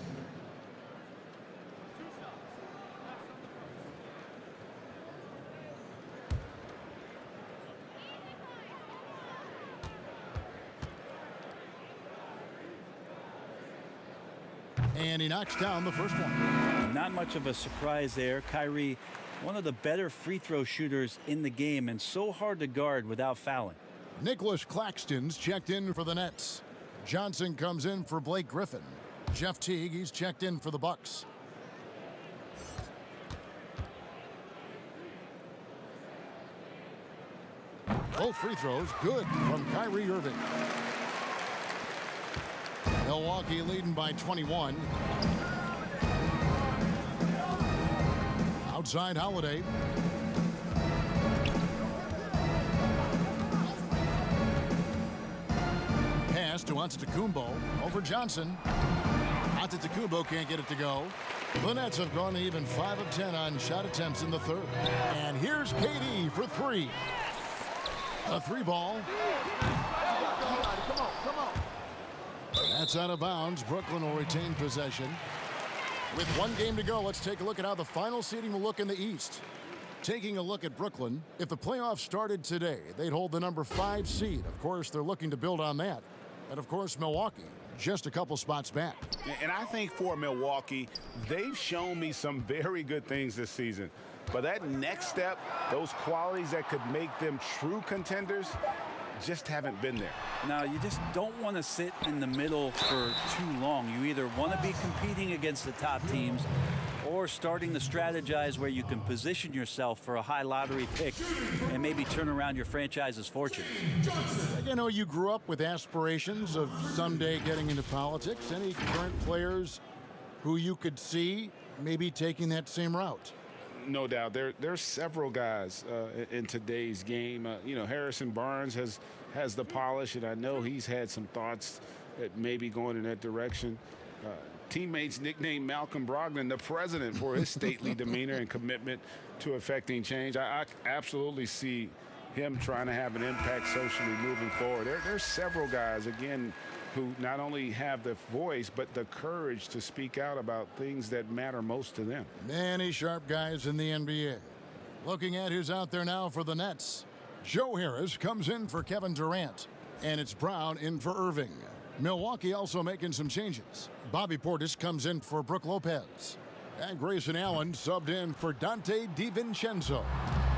A: And he knocks down the first one.
E: Not much of a surprise there. Kyrie, one of the better free throw shooters in the game and so hard to guard without fouling.
A: Nicholas Claxton's checked in for the Nets. Johnson comes in for Blake Griffin. Jeff Teague, he's checked in for the Bucks. Both free throws good from Kyrie Irving. Milwaukee leading by 21. Outside Holiday. Pass to Antetokounmpo over Johnson. Antetokounmpo can't get it to go. The Nets have gone even 5 of 10 on shot attempts in the third. And here's KD for 3. A 3 ball. Come on. That's out of bounds. Brooklyn will retain possession. With 1 game to go, let's take a look at how the final seeding will look in the East. Taking a look at Brooklyn, if the playoffs started today, they'd hold the number 5 seed. Of course, they're looking to build on that. And of course, Milwaukee, just a couple spots back.
F: And I think for Milwaukee, they've shown me some very good things this season. But that next step, those qualities that could make them true contenders, just haven't been there.
E: Now, you just don't want to sit in the middle for too long. You either want to be competing against the top teams or starting to strategize where you can position yourself for a high lottery pick and maybe turn around your franchise's fortune.
A: You know, you grew up with aspirations of someday getting into politics. Any current players who you could see maybe taking that same route?
F: No doubt. There's several guys in today's game. Harrison Barnes has the polish, and I know he's had some thoughts at maybe going in that direction. Teammates nicknamed Malcolm Brogdon the president for his stately demeanor and commitment to effecting change. I absolutely see him trying to have an impact socially moving forward. There's several guys, again, who not only have the voice, but the courage to speak out about things that matter most to them.
A: Many sharp guys in the NBA. Looking at who's out there now for the Nets. Joe Harris comes in for Kevin Durant. And it's Brown in for Irving. Milwaukee also making some changes. Bobby Portis comes in for Brook Lopez. And Grayson Allen subbed in for Dante DiVincenzo.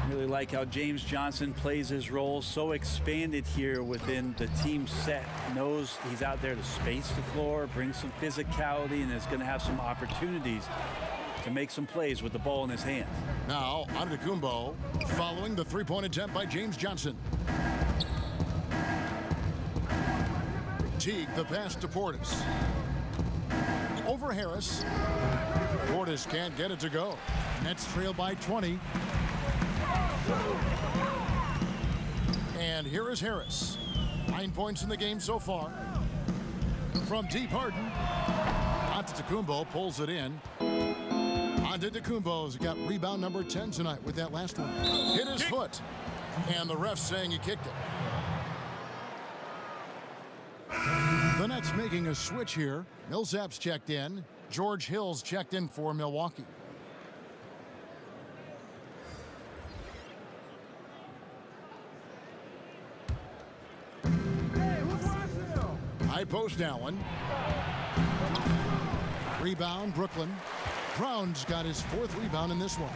E: Really like how James Johnson plays his role, so expanded here within the team set. Knows he's out there to space the floor, bring some physicality, and is going to have some opportunities to make some plays with the ball in his hand.
A: Now, Antetokounmpo following the three-point attempt by James Johnson. Teague the pass to Portis. Over Harris. Portis can't get it to go. Nets trail by 20. And here is Harris. 9 points in the game so far. From deep, Harden. Antetokounmpo pulls it in. Antetokounmpo's got rebound number 10 tonight with that last one. Hit his foot. And the ref saying he kicked it. The Nets making a switch here. Millsap's checked in. George Hill's checked in for Milwaukee. High post Allen. Rebound Brooklyn. Brown's got his 4th rebound in this one.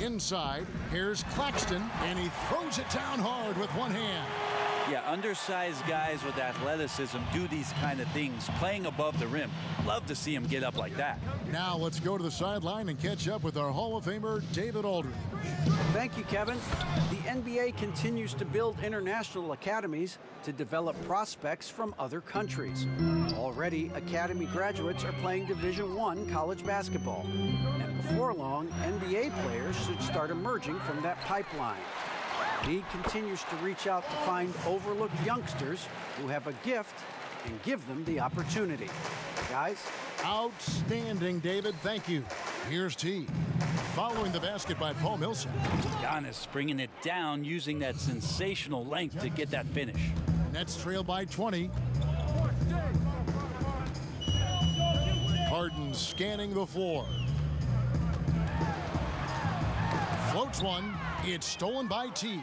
A: Inside, here's Claxton, and he throws it down hard with one hand.
E: Yeah, undersized guys with athleticism do these kind of things, playing above the rim. Love to see him get up like that.
A: Now let's go to the sideline and catch up with our Hall of Famer, David Aldridge.
D: Thank you, Kevin. The NBA continues to build international academies to develop prospects from other countries. Already, academy graduates are playing Division I college basketball. And before long, NBA players should start emerging from that pipeline. The league continues to reach out to find overlooked youngsters who have a gift and give them the opportunity. Guys?
A: Outstanding, David. Thank you. Here's T. Following the basket by Paul Millsap.
E: Giannis bringing it down, using that sensational length to get that finish.
A: Nets trail by 20. Harden scanning the floor. Floats one. It's stolen by T.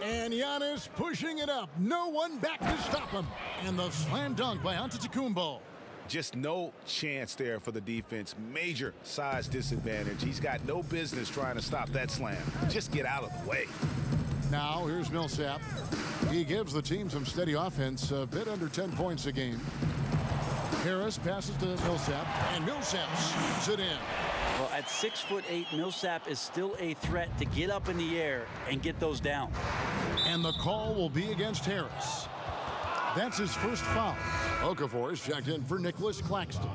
A: And Giannis pushing it up. No one back to stop him. And the slam dunk by Antetokounmpo.
F: Just no chance there for the defense. Major size disadvantage. He's got no business trying to stop that slam. Just get out of the way.
A: Now here's Millsap. He gives the team some steady offense, a bit under 10 points a game. Harris passes to Millsap, and Millsap shoots it in.
E: Well, at 6'8", Millsap is still a threat to get up in the air and get those down.
A: And the call will be against Harris. That's his first foul. Okafor is checked in for Nicholas Claxton.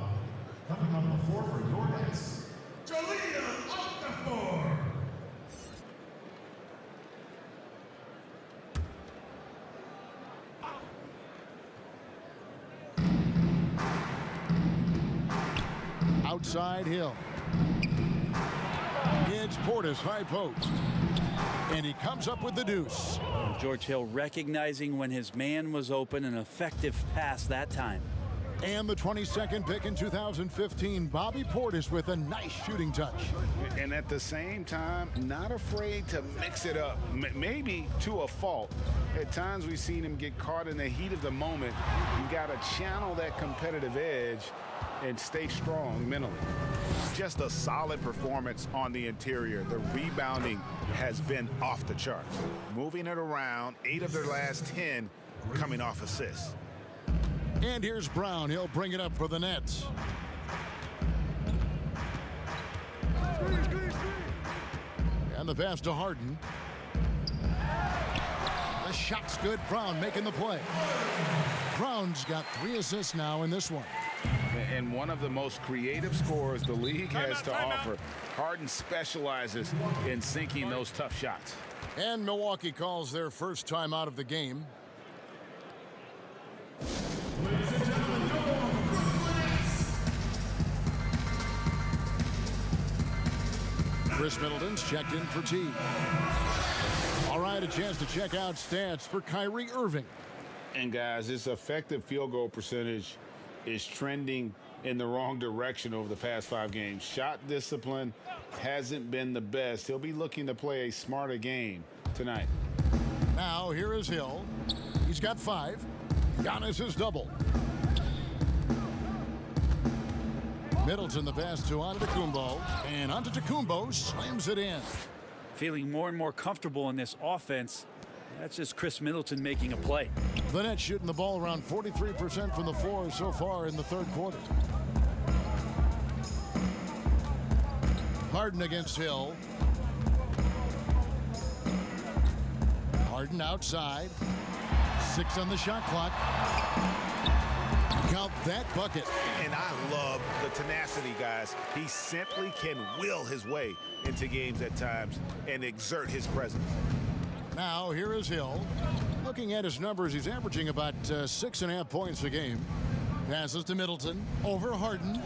L: Coming on the floor for your Nets, Jahlil Okafor.
A: Outside Hill. It's Portis high post. And he comes up with the deuce.
E: George Hill recognizing when his man was open, an effective pass that time.
A: And the 22nd pick in 2015, Bobby Portis with a nice shooting touch.
F: And at the same time, not afraid to mix it up, maybe to a fault. At times we've seen him get caught in the heat of the moment. You got to channel that competitive edge and stay strong mentally. Just a solid performance on the interior. The rebounding has been off the charts. Moving it around, 8 of their last 10 coming off assists.
A: And here's Brown. He'll bring it up for the Nets. And the pass to Harden. The shot's good. Brown making the play. Brown's got 3 assists now in this one.
F: And one of the most creative scorers the league has to offer. Harden specializes in sinking those tough shots.
A: And Milwaukee calls their first time out of the game.
L: Ladies and gentlemen, your Brooklyn Nets.
A: Chris Middleton's checked in for T. All right, a chance to check out stats for Kyrie Irving.
C: And guys, his effective field goal percentage is trending in the wrong direction over the past 5 games. Shot discipline hasn't been the best. He'll be looking to play a smarter game tonight.
A: Now here is Hill. He's got 5. Giannis is double. Middleton the pass to Antetokounmpo, and Antetokounmpo slams it in.
E: Feeling more and more comfortable in this offense. That's just Chris Middleton making a play.
A: The Nets shooting the ball around 43% from the floor so far in the 3rd quarter. Harden against Hill. Harden outside. 6 on the shot clock. Count that bucket.
F: And I love the tenacity, guys. He simply can will his way into games at times and exert his presence.
A: Now here is Hill. Looking at his numbers, he's averaging about 6.5 points a game. Passes to Middleton over Harden.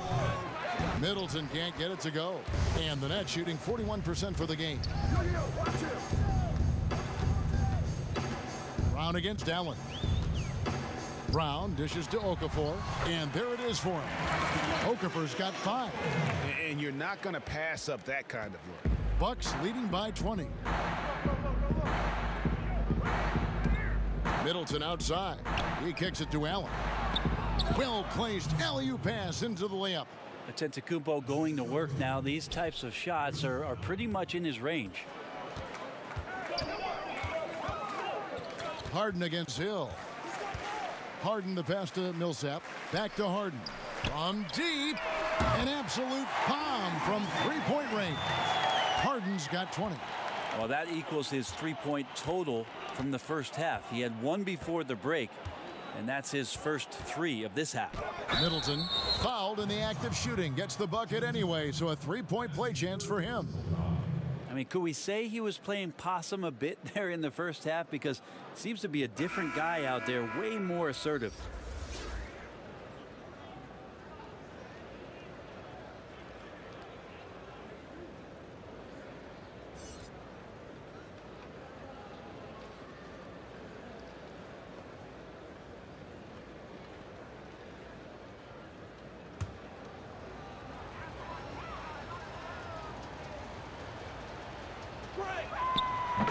A: Middleton can't get it to go. And the Nets shooting 41% for the game. Brown against Allen. Brown dishes to Okafor, and there it is for him. Okafor's got 5.
F: And you're not going to pass up that kind of look.
A: Bucks leading by 20. Middleton outside. He kicks it to Allen. Well-placed alley-oop pass into the layup.
E: Antetokounmpo going to work now. These types of shots are pretty much in his range.
A: Harden against Hill. Harden the pass to Millsap. Back to Harden. From deep. An absolute bomb from 3-point range. Harden's got 20.
E: Well, that equals his 3-point total from the first half. He had 1 before the break, and that's his first 3 of this half.
A: Middleton fouled in the act of shooting. Gets the bucket anyway, so a 3-point play chance for him.
E: I mean, could we say he was playing possum a bit there in the first half? Because it seems to be a different guy out there, way more assertive.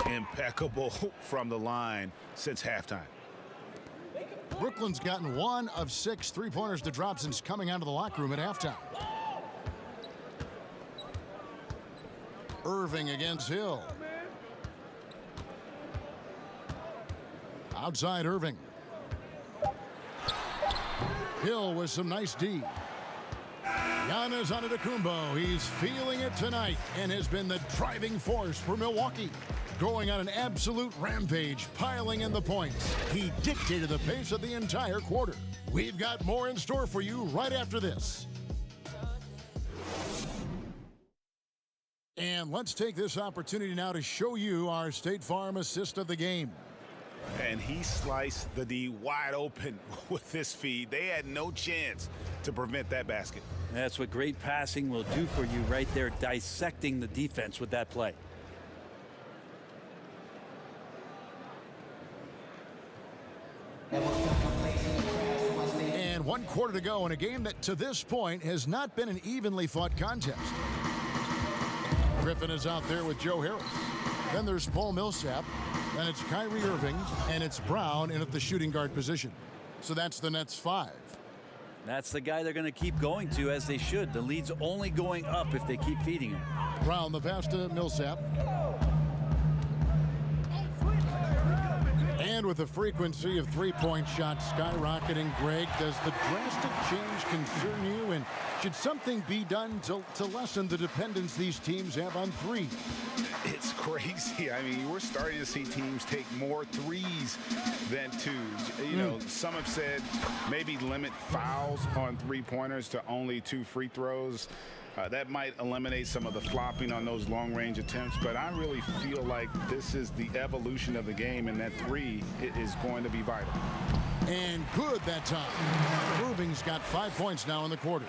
F: Impeccable from the line since halftime.
A: Brooklyn's gotten 1 of 6 3-pointers to drop since coming out of the locker room at halftime. Irving against Hill. Outside Irving. Hill with some nice D. Giannis Antetokounmpo, he's feeling it tonight and has been the driving force for Milwaukee. Going on an absolute rampage, piling in the points. He dictated the pace of the entire quarter. We've got more in store for you right after this. And let's take this opportunity now to show you our State Farm assist of the game.
F: And he sliced the D wide open with this feed. They had no chance to prevent that basket.
E: That's what great passing will do for you right there, dissecting the defense with that play.
A: And 1 quarter to go in a game that to this point has not been an evenly fought contest. Griffin is out there with Joe Harris. Then there's Paul Millsap. Then it's Kyrie Irving, and it's Brown in at the shooting guard position. So that's the Nets' 5.
E: That's the guy they're going to keep going to, as they should. The lead's only going up if they keep feeding him.
A: Brown the pass to Millsap. And with the frequency of 3-point shots skyrocketing, Greg, does the drastic change concern you? And should something be done to lessen the dependence these teams have on 3?
F: It's crazy. I mean, we're starting to see teams take more 3s than 2s. You know, some have said maybe limit fouls on 3-pointers to only 2 free throws. That might eliminate some of the flopping on those long-range attempts, but I really feel like this is the evolution of the game, and that 3 is going to be vital.
A: And good that time. Irving's got 5 points now in the quarter.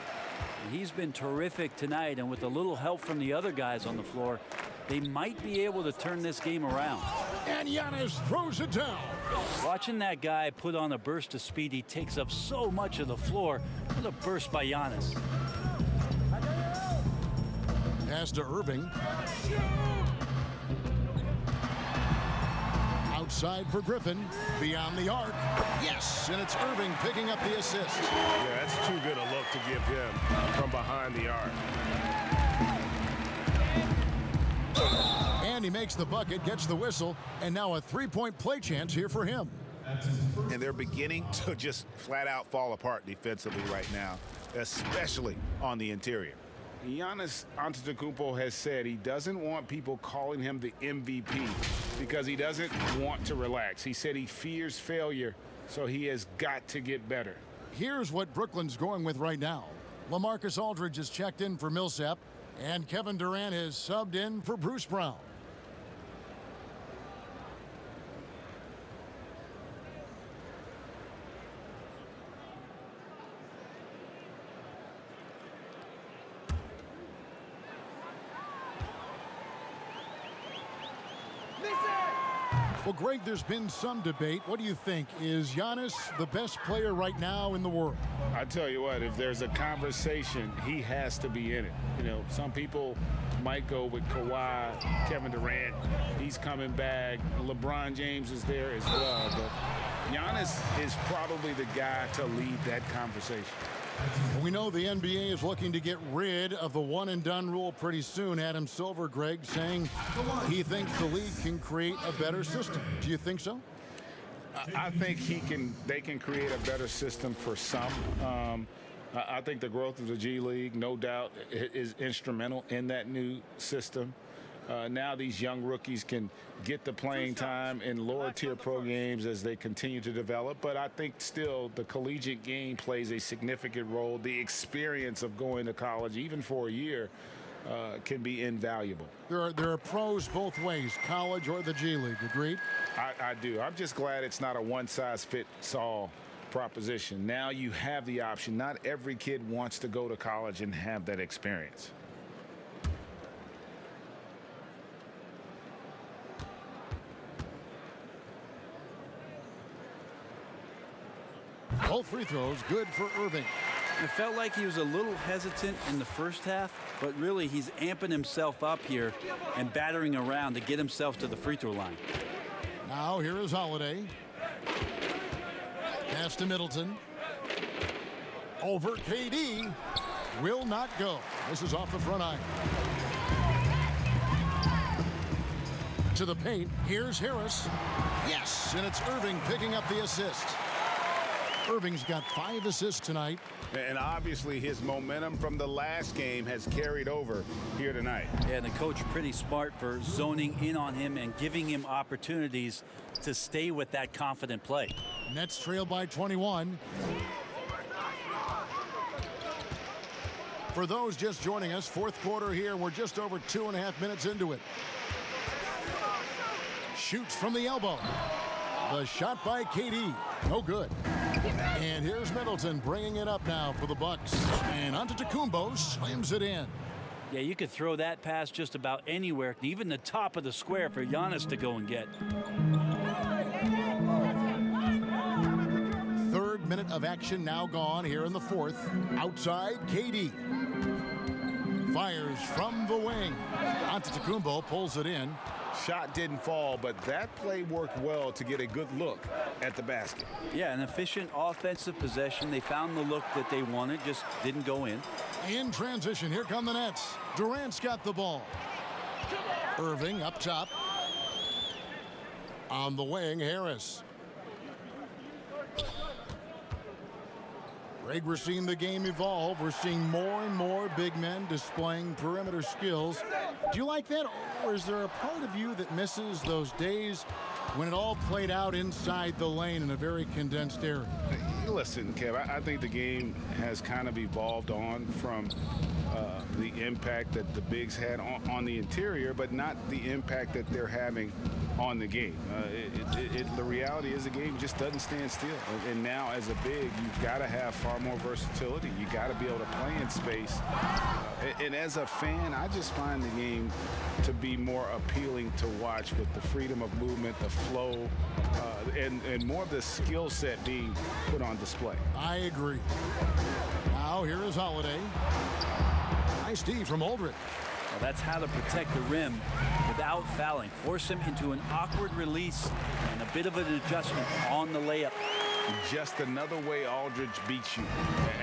E: He's been terrific tonight, and with a little help from the other guys on the floor, they might be able to turn this game around.
A: And Giannis throws it down.
E: Watching that guy put on a burst of speed, he takes up so much of the floor. What a burst by Giannis.
A: Pass to Irving. Outside for Griffin. Beyond the arc. Yes, and it's Irving picking up the assist.
H: Yeah, that's too good a look to give him from behind the arc.
A: And he makes the bucket, gets the whistle, and now a three-point play chance here for him.
F: And they're beginning to just flat out fall apart defensively right now, especially on the interior.
C: Giannis Antetokounmpo has said he doesn't want people calling him the MVP because he doesn't want to relax. He said he fears failure, so he has got to get better.
A: Here's what Brooklyn's going with right now. LaMarcus Aldridge has checked in for Millsap, and Kevin Durant has subbed in for Bruce Brown. Well, Greg, there's been some debate. What do you think? Is Giannis the best player right now in the world?
C: I tell you what, if there's a conversation, he has to be in it. You know, some people might go with Kawhi, Kevin Durant. He's coming back. LeBron James is there as well. But Giannis is probably the guy to lead that conversation.
A: We know the NBA is looking to get rid of the one-and-done rule pretty soon. Adam Silver, Greg, saying he thinks the league can create a better system. Do you think so?
C: I think they can create a better system for some. I think the growth of the G League, no doubt, is instrumental in that new system. Now these young rookies can get the playing time in lower tier pro games as they continue to develop. But I think still the collegiate game plays a significant role. The experience of going to college, even for a year, can be invaluable.
A: There are pros both ways, college or the G League. Agreed?
C: I do. I'm just glad it's not a one-size-fits-all proposition. Now you have the option. Not every kid wants to go to college and have that experience.
A: Both free throws good for Irving.
E: It felt like he was a little hesitant in the first half, but really he's amping himself up here and battering around to get himself to the free throw line.
A: Now here is Holiday. Pass to Middleton. Over KD. Will not go. This is off the front iron. To the paint. Here's Harris. Yes, and it's Irving picking up the assist. Irving's got 5 assists tonight.
C: And obviously his momentum from the last game has carried over here tonight.
E: Yeah, and the coach pretty smart for zoning in on him and giving him opportunities to stay with that confident play.
A: Nets trail by 21. For those just joining us, fourth quarter here. We're just over 2.5 minutes into it. Shoots from the elbow. The shot by KD. No good. And here's Middleton bringing it up now for the Bucks. And Antetokounmpo slams it in.
E: Yeah, you could throw that pass just about anywhere, even the top of the square for Giannis to go and get.
A: Third minute of action now gone here in the fourth. Outside, KD. Fires from the wing. Antetokounmpo pulls it in.
C: Shot didn't fall, but that play worked well to get a good look at the basket.
E: Yeah, an efficient offensive possession. They found the look that they wanted, just didn't go in.
A: In transition, here come the Nets. Durant's got the ball. Irving up top. On the wing, Harris. Greg, we're seeing the game evolve. We're seeing more and more big men displaying perimeter skills. Do you like that, or is there a part of you that misses those days when it all played out inside the lane in a very condensed area?
C: Listen, Kev, I think the game has kind of evolved on from the impact that the bigs had on the interior, but not the impact that they're having
F: on the game. The reality is the game just doesn't stand still. And now as a big, you've got to have far more versatility. You got to be able to play in space. And as a fan, I just find the game to be more appealing to watch with the freedom of movement, the flow, and more of the skill set being put on display.
A: I agree. Now here is Holiday. Nice D from Aldridge.
E: Well, that's how to protect the rim without fouling. Force him into an awkward release and a bit of an adjustment on the layup.
F: Just another way Aldridge beats you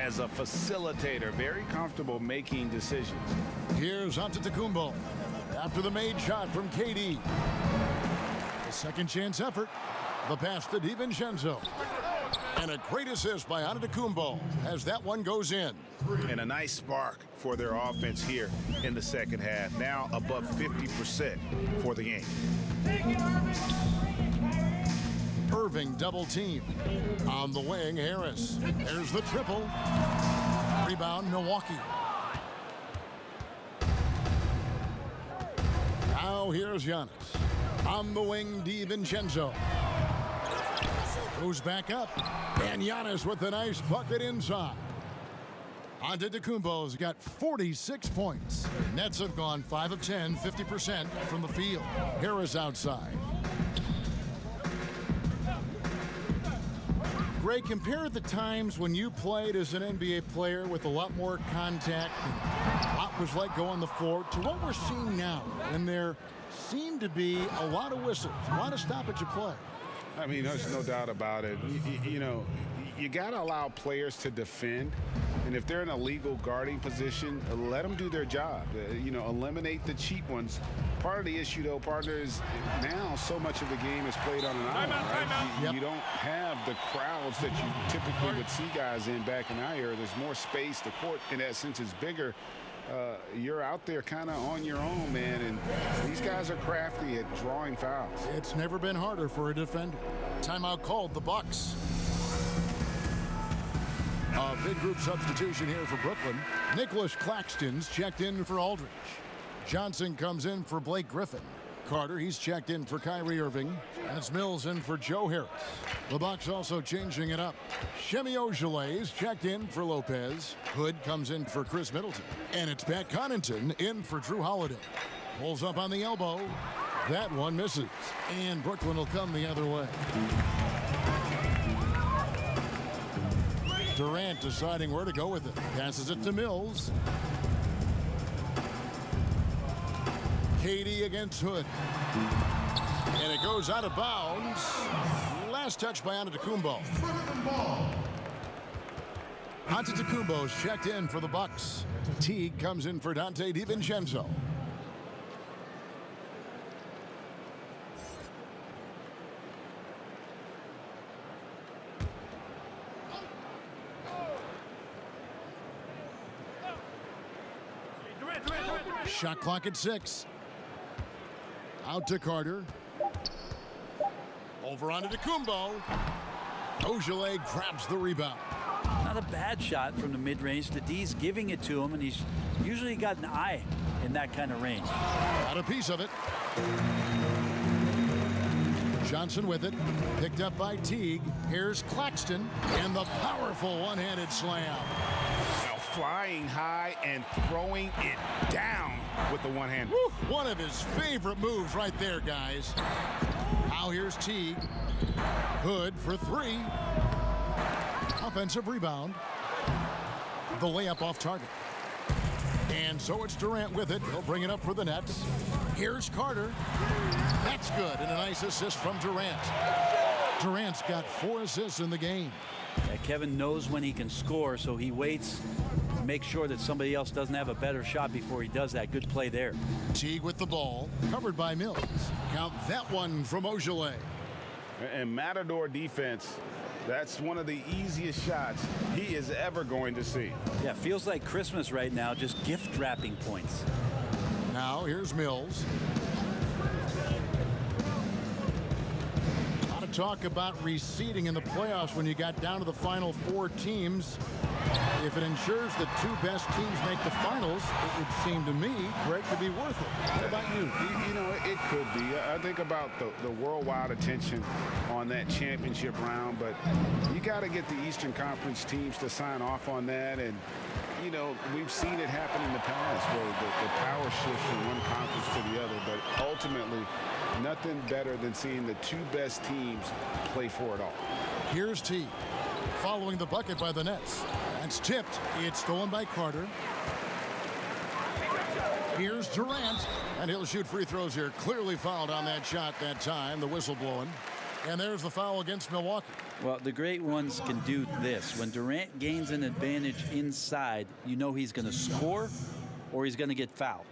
F: as a facilitator, very comfortable making decisions.
A: Here's Antetokounmpo after the made shot from KD. A second chance effort. The pass to DiVincenzo. And a great assist by Antetokounmpo as that one goes in.
F: And a nice spark for their offense here in the second half. Now above 50% for the game.
A: Irving double team. On the wing, Harris. There's the triple. Rebound, Milwaukee. Now here's Giannis. On the wing, DiVincenzo. Goes back up. And Giannis with a nice bucket inside. Antetokounmpo's got 46 points. Nets have gone 5 of 10, 50% from the field. Harris outside. Gray, compare the times when you played as an NBA player with a lot more contact and what was like go on the floor to what we're seeing now. And there seem to be a lot of whistles, a lot of stoppage of play.
F: I mean, there's no doubt about it. You know, you got to allow players to defend. And if they're in a legal guarding position, let them do their job. You know, eliminate the cheap ones. Part of the issue, though, partner, is now so much of the game is played on an island, right? You don't have the crowds that you typically would see guys in back in our era. There's more space. The court, in that sense, is bigger. You're out there kind of on your own, man, and these guys are crafty at drawing fouls.
A: It's never been harder for a defender. Timeout called, the Bucks. A big group substitution here for Brooklyn. Nicholas Claxton's checked in for Aldridge. Johnson comes in for Blake Griffin. Carter, he's checked in for Kyrie Irving. And it's Mills in for Joe Harris. The Bucks also changing it up. Shemi Ojeley's checked in for Lopez. Hood comes in for Chris Middleton. And it's Pat Connaughton in for Drew Holiday. Pulls up on the elbow. That one misses. And Brooklyn will come the other way. Durant deciding where to go with it. Passes it to Mills. KD against Hood. And it goes out of bounds. Last touch by Antetokounmpo. Antetokounmpo's checked in for the Bucks. Teague comes in for Dante DiVincenzo. Shot clock at 6. Out to Carter. Over onto Antetokounmpo. Ojeley grabs the rebound.
E: Not a bad shot from the mid-range. The D's giving it to him, and he's usually got an eye in that kind of range.
A: Got a piece of it. Johnson with it. Picked up by Teague. Here's Claxton. And the powerful one-handed slam.
F: Flying high and throwing it down with the one hand.
A: One of his favorite moves right there, guys. Now here's Teague. Hood for 3. Offensive rebound. The layup off target. And so it's Durant with it. He'll bring it up for the Nets. Here's Carter. That's good. And a nice assist from Durant. Durant's got 4 assists in the game.
E: Yeah, Kevin knows when he can score, so he waits to make sure that somebody else doesn't have a better shot before he does that. Good play there.
A: Teague with the ball, covered by Mills. Count that one from Ojeley.
F: And Matador defense, that's one of the easiest shots he is ever going to see.
E: Yeah, feels like Christmas right now, just gift wrapping points.
A: Now here's Mills. of talk about reseeding in the playoffs when you got down to the final 4 teams. If it ensures the 2 best teams make the finals, it would seem to me, Greg, to be worth it. What about you?
C: You know, it could be. I think about the worldwide attention on that championship round, but you got to get the Eastern Conference teams to sign off on that. And, you know, we've seen it happen in the past where the power shifts from one conference to the other, but ultimately, nothing better than seeing the 2 best teams play for it all.
A: Here's T. Following the bucket by the Nets. That's tipped. It's stolen by Carter. Here's Durant. And he'll shoot free throws here. Clearly fouled on that shot that time. The whistle blowing. And there's the foul against Milwaukee.
E: Well, the great ones can do this. When Durant gains an advantage inside, you know he's going to score or he's going to get fouled.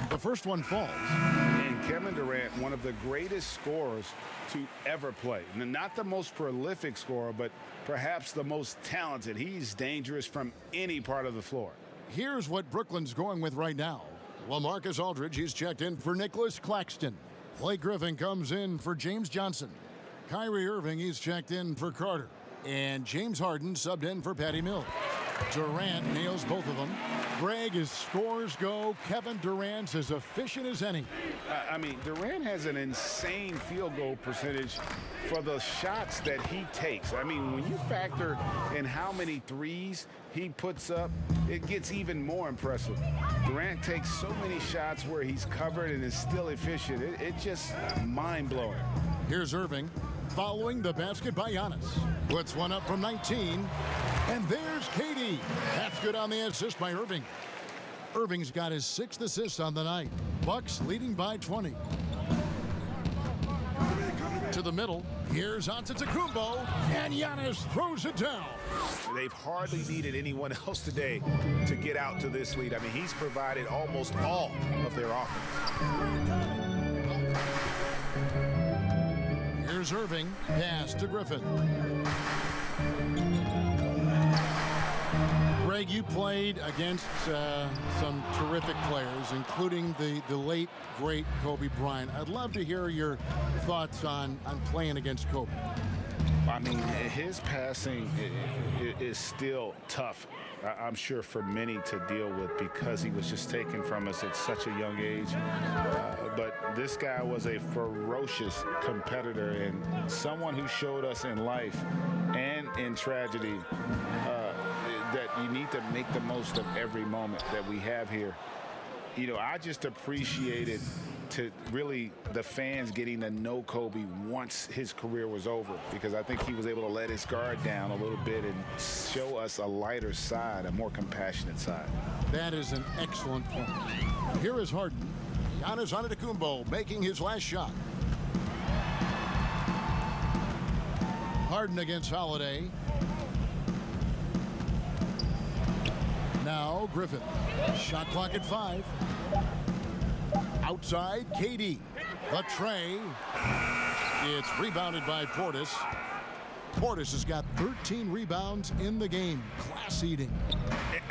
A: The first one falls.
C: And Kevin Durant, one of the greatest scorers to ever play. Not the most prolific scorer, but perhaps the most talented. He's dangerous from any part of the floor.
A: Here's what Brooklyn's going with right now. LaMarcus Aldridge, he's checked in for Nicholas Claxton. Blake Griffin comes in for James Johnson. Kyrie Irving, he's checked in for Carter. And James Harden subbed in for Patty Mills. Durant nails both of them. Greg, as scores go, Kevin Durant's as efficient as any.
C: I mean, Durant has an insane field goal percentage for the shots that he takes. I mean, when you factor in how many threes he puts up, it gets even more impressive. Durant takes so many shots where he's covered and is still efficient. It's just mind-blowing.
A: Here's Irving following the basket by Giannis. Puts one up from 19. And there's KD. That's good on the assist by Irving. Irving's got his 6th assist on the night. Bucks leading by 20. To the middle. Here's Antetokounmpo. And Giannis throws it down.
F: They've hardly needed anyone else today to get out to this lead. I mean, he's provided almost all of their offense.
A: Here's Irving. Pass to Griffin. Greg, you played against some terrific players, including the late, great Kobe Bryant. I'd love to hear your thoughts on playing against Kobe.
C: I mean, his passing is still tough, I'm sure, for many to deal with because he was just taken from us at such a young age. But this guy was a ferocious competitor and someone who showed us in life and in tragedy that you need to make the most of every moment that we have here. You know, I just appreciated to really the fans getting to know Kobe once his career was over, because I think he was able to let his guard down a little bit and show us a lighter side, a more compassionate side.
A: That is an excellent point. Here is Harden. Giannis Antetokounmpo making his last shot. Harden against Holiday. Now Griffin. Shot clock at 5. Outside, KD. The tray. It's rebounded by Portis. Portis has got 13 rebounds in the game. Class eating.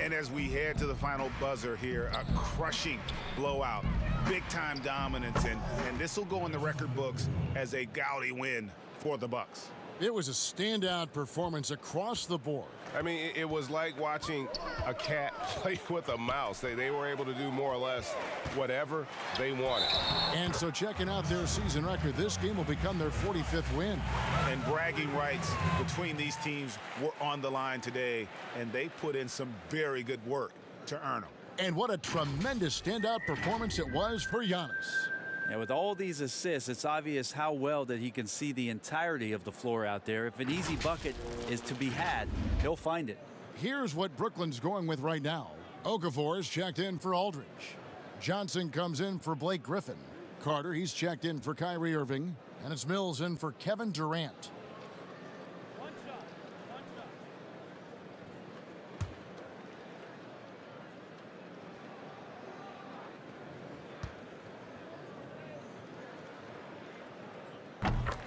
F: And as we head to the final buzzer here, a crushing blowout, big-time dominance, and this will go in the record books as a gaudy win for the Bucks.
A: It was a standout performance across the board.
H: I mean, it was like watching a cat play with a mouse. They were able to do more or less whatever they wanted.
A: And so checking out their season record, this game will become their 45th win.
F: And bragging rights between these teams were on the line today, and they put in some very good work to earn them.
A: And what a tremendous standout performance it was for Giannis.
E: And with all these assists, it's obvious how well that he can see the entirety of the floor out there. If an easy bucket is to be had, he'll find it.
A: Here's what Brooklyn's going with right now. Okafor is checked in for Aldridge. Johnson comes in for Blake Griffin. Carter, he's checked in for Kyrie Irving. And it's Mills in for Kevin Durant.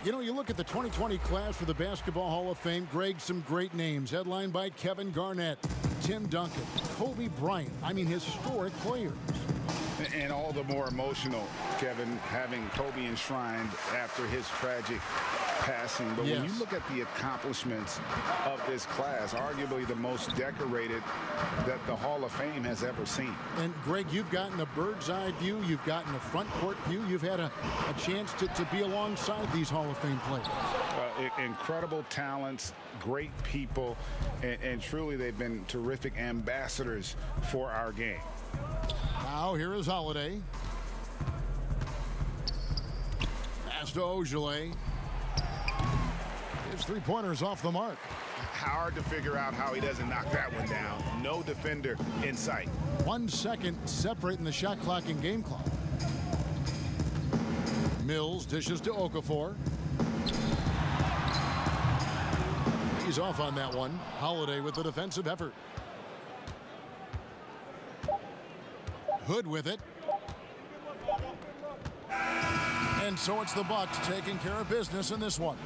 A: You know, you look at the 2020 class for the Basketball Hall of Fame, Greg, some great names, headlined by Kevin Garnett, Tim Duncan, Kobe Bryant. I mean, historic players.
C: And all the more emotional, Kevin, having Kobe enshrined after his tragic passing. But when you look at the accomplishments of this class, arguably the most decorated that the Hall of Fame has ever seen.
A: And Greg, you've gotten a bird's eye view. You've gotten a front court view. You've had a chance to be alongside these Hall of Fame players.
C: Incredible talents, great people, and truly they've been terrific ambassadors for our game.
A: Now here is Holiday. Pass to Ojale. His three-pointer's off the mark.
F: Hard to figure out how he doesn't knock that one down. No defender in sight.
A: 1 second separating the shot clock and game clock. Mills dishes to Okafor. He's off on that one. Holiday with the defensive effort. Hood with it. And so it's the Bucks taking care of business in this one.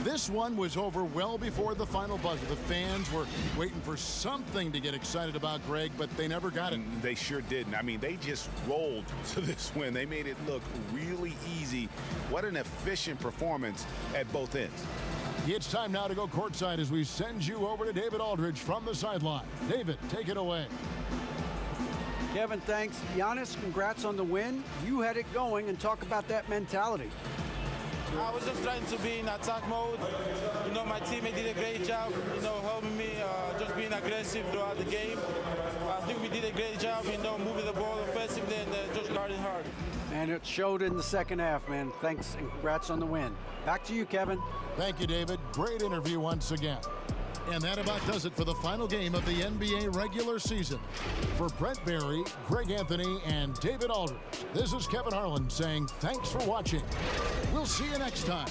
A: This one was over well before the final buzzer. The fans were waiting for something to get excited about, Greg, but they never got it.
F: They sure didn't. I mean, they just rolled to this win. They made it look really easy. What an efficient performance at both ends.
A: It's time now to go courtside as we send you over to David Aldridge from the sideline. David, take it away.
D: Kevin, thanks. Giannis, congrats on the win. You had it going, and talk about that mentality.
M: I was just trying to be in attack mode. You know, my teammate did a great job, helping me, just being aggressive throughout the game. I think we did a great job, moving the ball offensively and just guarding hard.
D: And it showed in the second half, man. Thanks and congrats on the win. Back to you, Kevin.
A: Thank you, David. Great interview once again. And that about does it for the final game of the NBA regular season. For Brent Barry, Greg Anthony, and David Aldridge, this is Kevin Harlan saying thanks for watching. We'll see you next time.